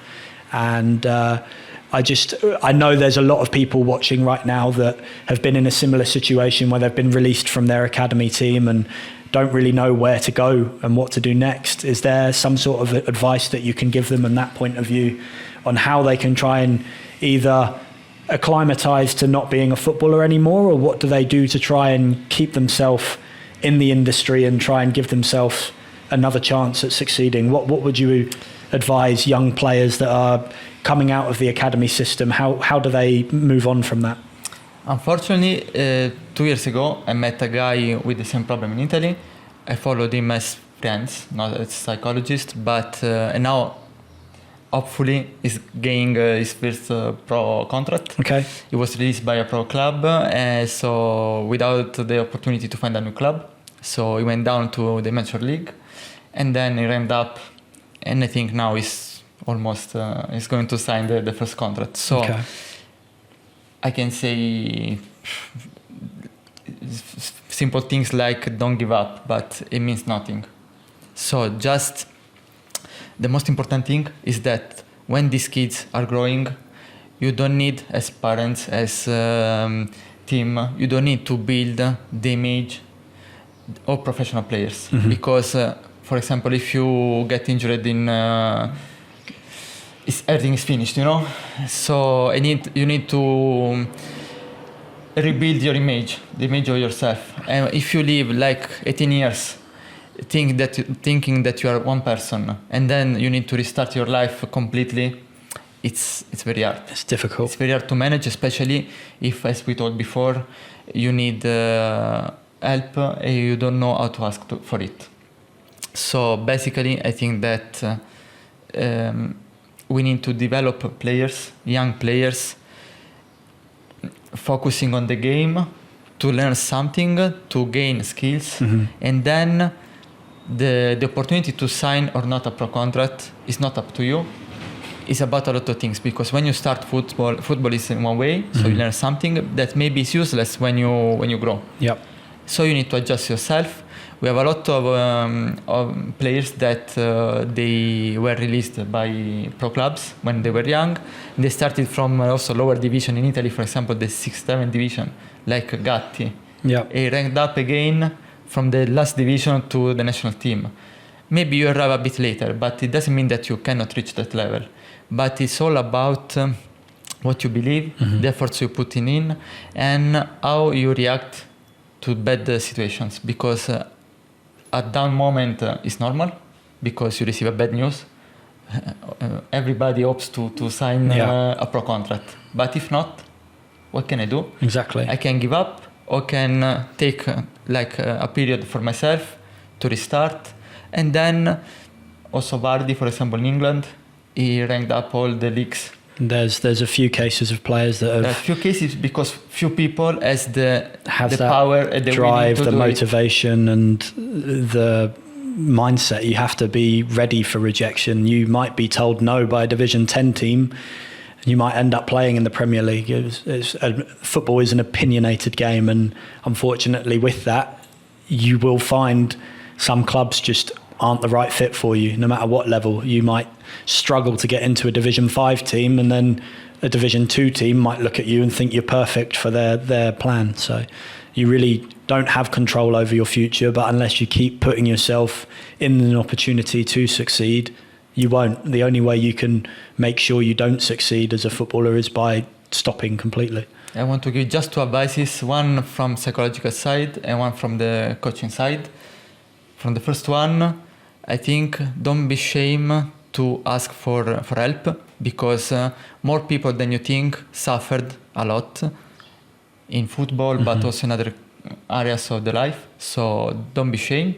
And I know there's a lot of people watching right now that have been in a similar situation where they've been released from their academy team and don't really know where to go and what to do next. Is there some sort of advice that you can give them in that point of view on how they can try and either acclimatise to not being a footballer anymore, or what do they do to try and keep themselves in the industry and try and give themselves another chance at succeeding? What would you advise young players that are coming out of the academy system? How do they move on from that? Unfortunately, 2 years ago, I met a guy with the same problem in Italy. I followed him as friends, not as psychologist, but now hopefully he's getting his first pro contract. Okay. He was released by a pro club, so without the opportunity to find a new club. So he went down to the Major League, and then he ramped up, and I think now he's almost he's going to sign the first contract. So okay. I can say simple things like don't give up, but it means nothing. So just the most important thing is that when these kids are growing, you don't need, as parents, as team, you don't need to build the image of professional players. Mm-hmm. Because, for example, if you get injured in everything is finished, you know. So you need to rebuild your image, the image of yourself. And if you live like 18 years thinking that you are one person, and then you need to restart your life completely, it's very hard. It's difficult. It's very hard to manage, especially if, as we told before, you need help and you don't know how to ask for it. So basically, I think that we need to develop players, young players, focusing on the game, to learn something, to gain skills, mm-hmm. and then the opportunity to sign or not a pro contract is not up to you. It's about a lot of things, because when you start football is in one way, mm-hmm. so you learn something that maybe is useless when you grow. Yep. So you need to adjust yourself. We have a lot of players that they were released by pro clubs when they were young. They started from also lower division in Italy, for example, the 6th, 7th division, like Gatti. Yeah. He ranked up again from the last division to the national team. Maybe you arrive a bit later, but it doesn't mean that you cannot reach that level. But it's all about what you believe, mm-hmm. the efforts you put in, and how you react to bad situations. Because a down moment is normal, because you receive a bad news. Everybody hopes to sign a pro contract. But if not, what can I do? Exactly. I can give up, or can take a period for myself to restart. And then also Vardy, for example, in England, he ranked up all the leagues. There's a few cases of players that have... There are few cases because few people have the that power and the drive, to the do motivation, and the mindset. You have to be ready for rejection. You might be told no by a Division 10 team, and you might end up playing in the Premier League. Football is an opinionated game, and unfortunately with that, you will find some clubs just aren't the right fit for you, no matter what level. You might struggle to get into a Division 5 team, and then a Division 2 team might look at you and think you're perfect for their plan. So you really don't have control over your future, but unless you keep putting yourself in an opportunity to succeed, you won't. The only way you can make sure you don't succeed as a footballer is by stopping completely. I want to give just two advices, one from psychological side and one from the coaching side. From the first one, I think don't be ashamed to ask for help, because more people than you think suffered a lot in football, mm-hmm. but also in other areas of the life. So don't be ashamed.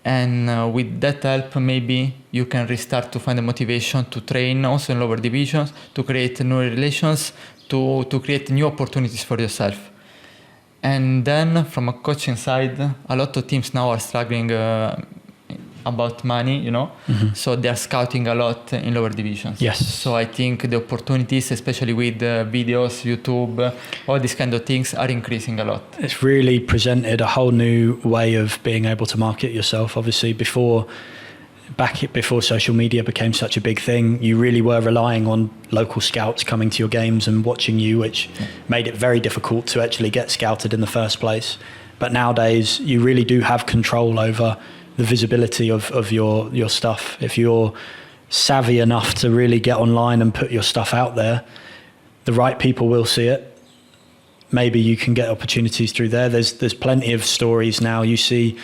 And with that help, maybe you can restart to find the motivation to train also in lower divisions, to create new relations, to create new opportunities for yourself. And then from a coaching side, a lot of teams now are struggling about money, so they are scouting a lot in lower divisions. Yes. So I think the opportunities, especially with videos, YouTube, all these kind of things are increasing a lot. It's really presented a whole new way of being able to market yourself. Obviously, before social media became such a big thing, you really were relying on local scouts coming to your games and watching you, which made it very difficult to actually get scouted in the first place. But nowadays, you really do have control over the visibility of your stuff. If you're savvy enough to really get online and put your stuff out there, the right people will see it. Maybe you can get opportunities through there. There's plenty of stories now. You see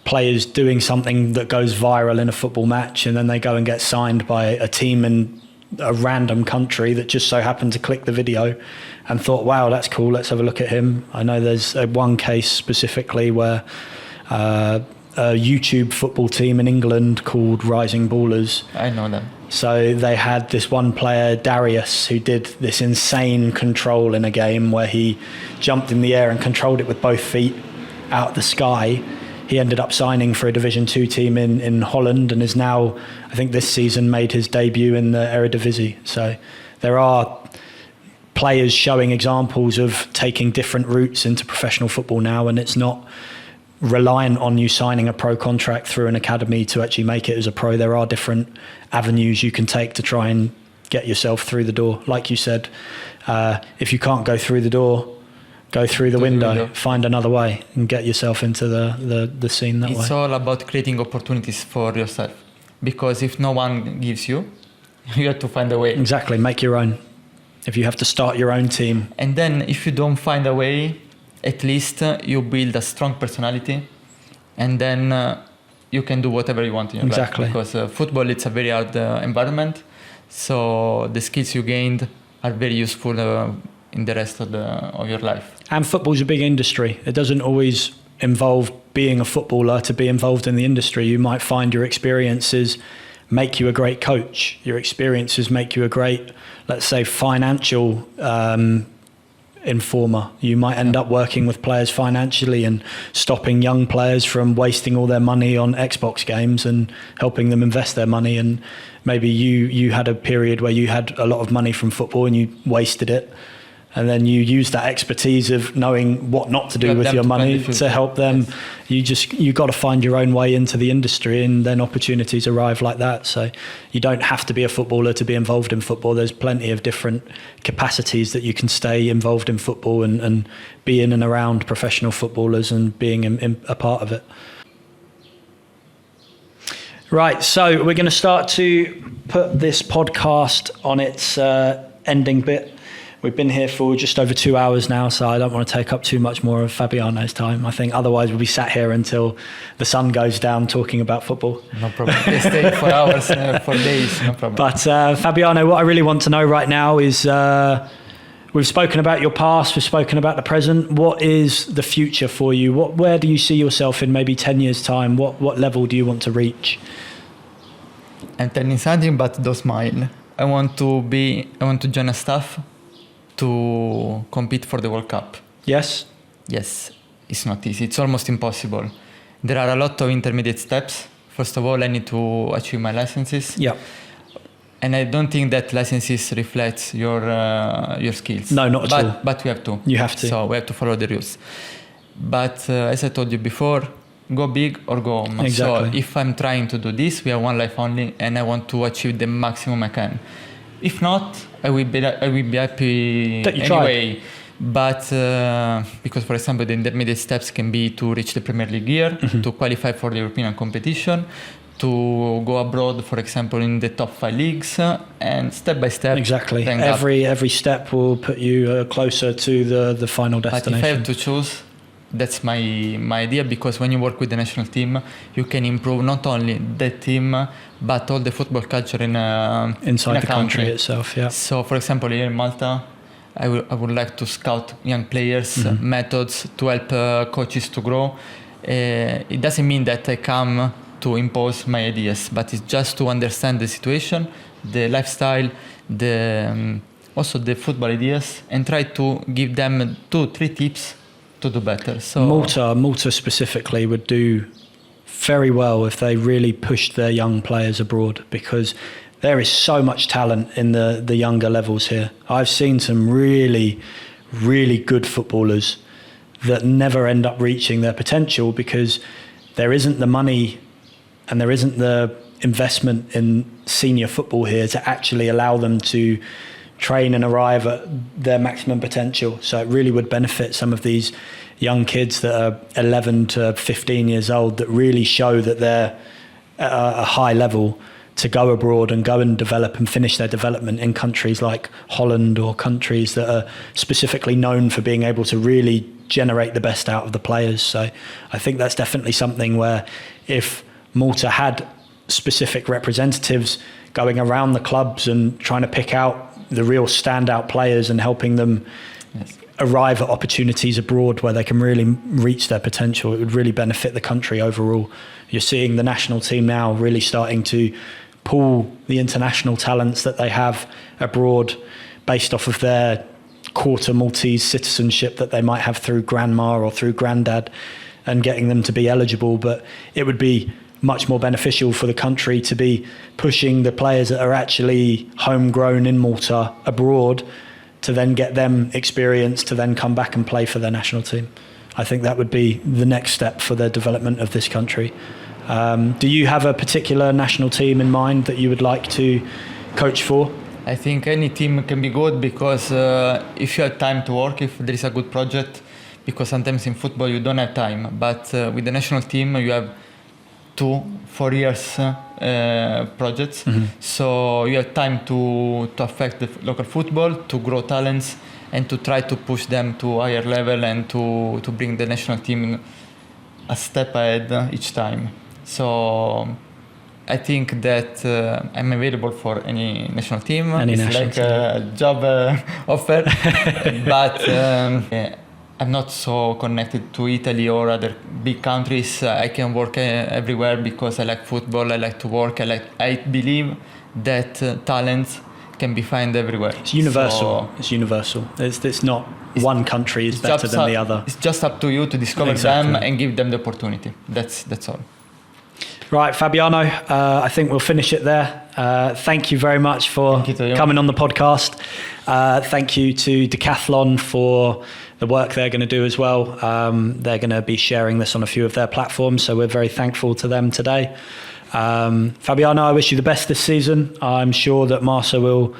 players doing something that goes viral in a football match, and then they go and get signed by a team in a random country that just so happened to click the video and thought, wow, that's cool, let's have a look at him. I know there's one case specifically where a YouTube football team in England called Rising Ballers. I know them. So they had this one player, Darius, who did this insane control in a game where he jumped in the air and controlled it with both feet out of the sky. He ended up signing for a Division 2 team in Holland and is now, I think this season, made his debut in the Eredivisie. So there are players showing examples of taking different routes into professional football now, and it's not reliant on you signing a pro contract through an academy to actually make it as a pro. There are different avenues you can take to try and get yourself through the door. Like you said, if you can't go through the door, go through the window, find another way and get yourself into the scene that way. It's all about creating opportunities for yourself, because if no one gives you, you have to find a way. Exactly, make your own. If you have to start your own team. And then if you don't find a way, at least you build a strong personality, and then you can do whatever you want in your life. Because football, it's a very hard environment, so the skills you gained are very useful in the rest of your life. And football's a big industry. It doesn't always involve being a footballer to be involved in the industry. You might find your experiences make you a great coach. Your experiences make you a great, let's say, financial informer. You might end up working with players financially and stopping young players from wasting all their money on Xbox games and helping them invest their money. And maybe you had a period where you had a lot of money from football and you wasted it, and then you use that expertise of knowing what not to do with your money to help them. Yes. You got to find your own way into the industry, and then opportunities arrive like that. So you don't have to be a footballer to be involved in football. There's plenty of different capacities that you can stay involved in football and be in and around professional footballers and being a part of it. Right, so we're going to start to put this podcast on its ending bit. We've been here for just over 2 hours now, so I don't want to take up too much more of Fabiano's time. I think otherwise we'll be sat here until the sun goes down talking about football. No problem. They stay for hours, for days, no problem. But Fabiano, what I really want to know right now is, we've spoken about your past, we've spoken about the present. What is the future for you? Where do you see yourself in maybe 10 years' time? What level do you want to reach? I'm telling something, but don't smile. I want to join a staff to compete for the World Cup. Yes? Yes, it's not easy. It's almost impossible. There are a lot of intermediate steps. First of all, I need to achieve my licenses. Yeah. And I don't think that licenses reflects your skills. No, not at all. But we have to. You have to. So we have to follow the rules. But as I told you before, go big or go home. Exactly. So if I'm trying to do this, we have one life only, and I want to achieve the maximum I can. If not, I will be happy that you anyway. Tried. But because, for example, the intermediate steps can be to reach the Premier League year, to qualify for the European competition, to go abroad, for example, in the top 5 leagues, and step by step. Exactly. Every step will put you closer to the final destination. But if I have to choose, that's my idea, because when you work with the national team, you can improve not only the team, but all the football culture inside the country itself. Yeah. So, for example, here in Malta, I would like to scout young players, methods to help coaches to grow. It doesn't mean that I come to impose my ideas, but it's just to understand the situation, the lifestyle, also the football ideas, and try to give them 2-3 tips to do better. So Malta specifically would do very well if they really pushed their young players abroad, because there is so much talent in the younger levels here. I've seen some really, really good footballers that never end up reaching their potential because there isn't the money and there isn't the investment in senior football here to actually allow them to train and arrive at their maximum potential. So it really would benefit some of these young kids that are 11 to 15 years old that really show that they're at a high level to go abroad and go and develop and finish their development in countries like Holland or countries that are specifically known for being able to really generate the best out of the players. So I think that's definitely something where if Malta had specific representatives going around the clubs and trying to pick out the real standout players and helping them arrive at opportunities abroad where they can really reach their potential, it would really benefit the country overall. You're seeing the national team now really starting to pull the international talents that they have abroad based off of their quarter Maltese citizenship that they might have through grandma or through granddad, and getting them to be eligible. But it would be much more beneficial for the country to be pushing the players that are actually homegrown in Malta abroad to then get them experience to then come back and play for their national team. I think that would be the next step for the development of this country. Do you have a particular national team in mind that you would like to coach for? I think any team can be good because if you have time to work, if there is a good project, because sometimes in football you don't have time, but with the national team you have 2-4 years projects, so you have time to affect the local football, to grow talents, and to try to push them to a higher level and to bring the national team a step ahead each time. So I think that I'm available for any national team. It's like a job offer, but I'm not so connected to Italy or other big countries. I can work everywhere because I like football, I like to work, I believe that talents can be found everywhere. It's universal. It's universal. It's not one country is better than the other. It's just up to you to discover them and give them the opportunity. That's all. Right, Fabiano, I think we'll finish it there. Thank you very much for coming on the podcast. Thank you to Decathlon for the work they're going to do as well. They're going to be sharing this on a few of their platforms, so we're very thankful to them today. Fabiano, I wish you the best this season. I'm sure that Marsa will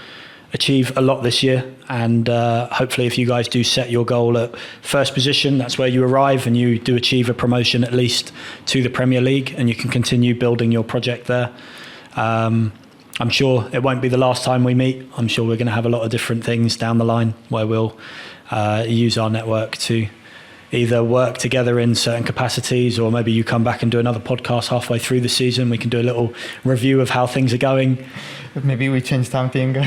achieve a lot this year, and hopefully if you guys do set your goal at first position, that's where you arrive, and you do achieve a promotion at least to the Premier League, and you can continue building your project there. I'm sure it won't be the last time we meet. I'm sure we're going to have a lot of different things down the line where we'll use our network to either work together in certain capacities, or maybe you come back and do another podcast halfway through the season. We can do a little review of how things are going. Maybe we change something. We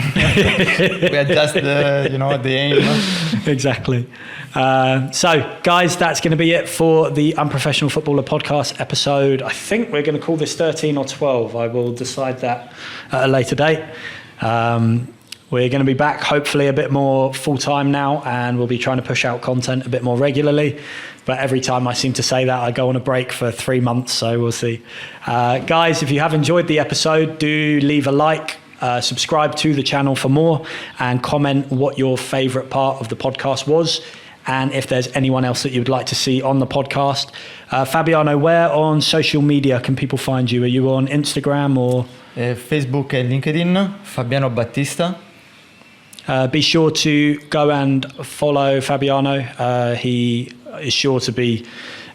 adjust the aim. Exactly. So, guys, that's going to be it for the Unprofessional Footballer Podcast episode. I think we're going to call this 13 or 12. I will decide that at a later date. We're going to be back hopefully a bit more full-time now, and we'll be trying to push out content a bit more regularly. But every time I seem to say that, I go on a break for 3 months, so we'll see. Guys, if you have enjoyed the episode, do leave a like, subscribe to the channel for more, and comment what your favourite part of the podcast was, and if there's anyone else that you would like to see on the podcast. Fabiano, where on social media can people find you? Are you on Instagram or? Facebook and LinkedIn, Fabiano Battista. Be sure to go and follow Fabiano. He is sure to be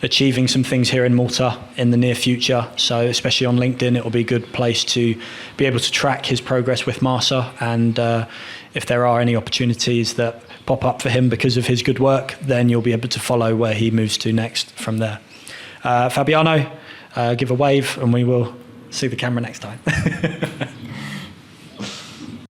achieving some things here in Malta in the near future. So especially on LinkedIn, it will be a good place to be able to track his progress with Marsa. And if there are any opportunities that pop up for him because of his good work, then you'll be able to follow where he moves to next from there. Fabiano, give a wave and we will see the camera next time.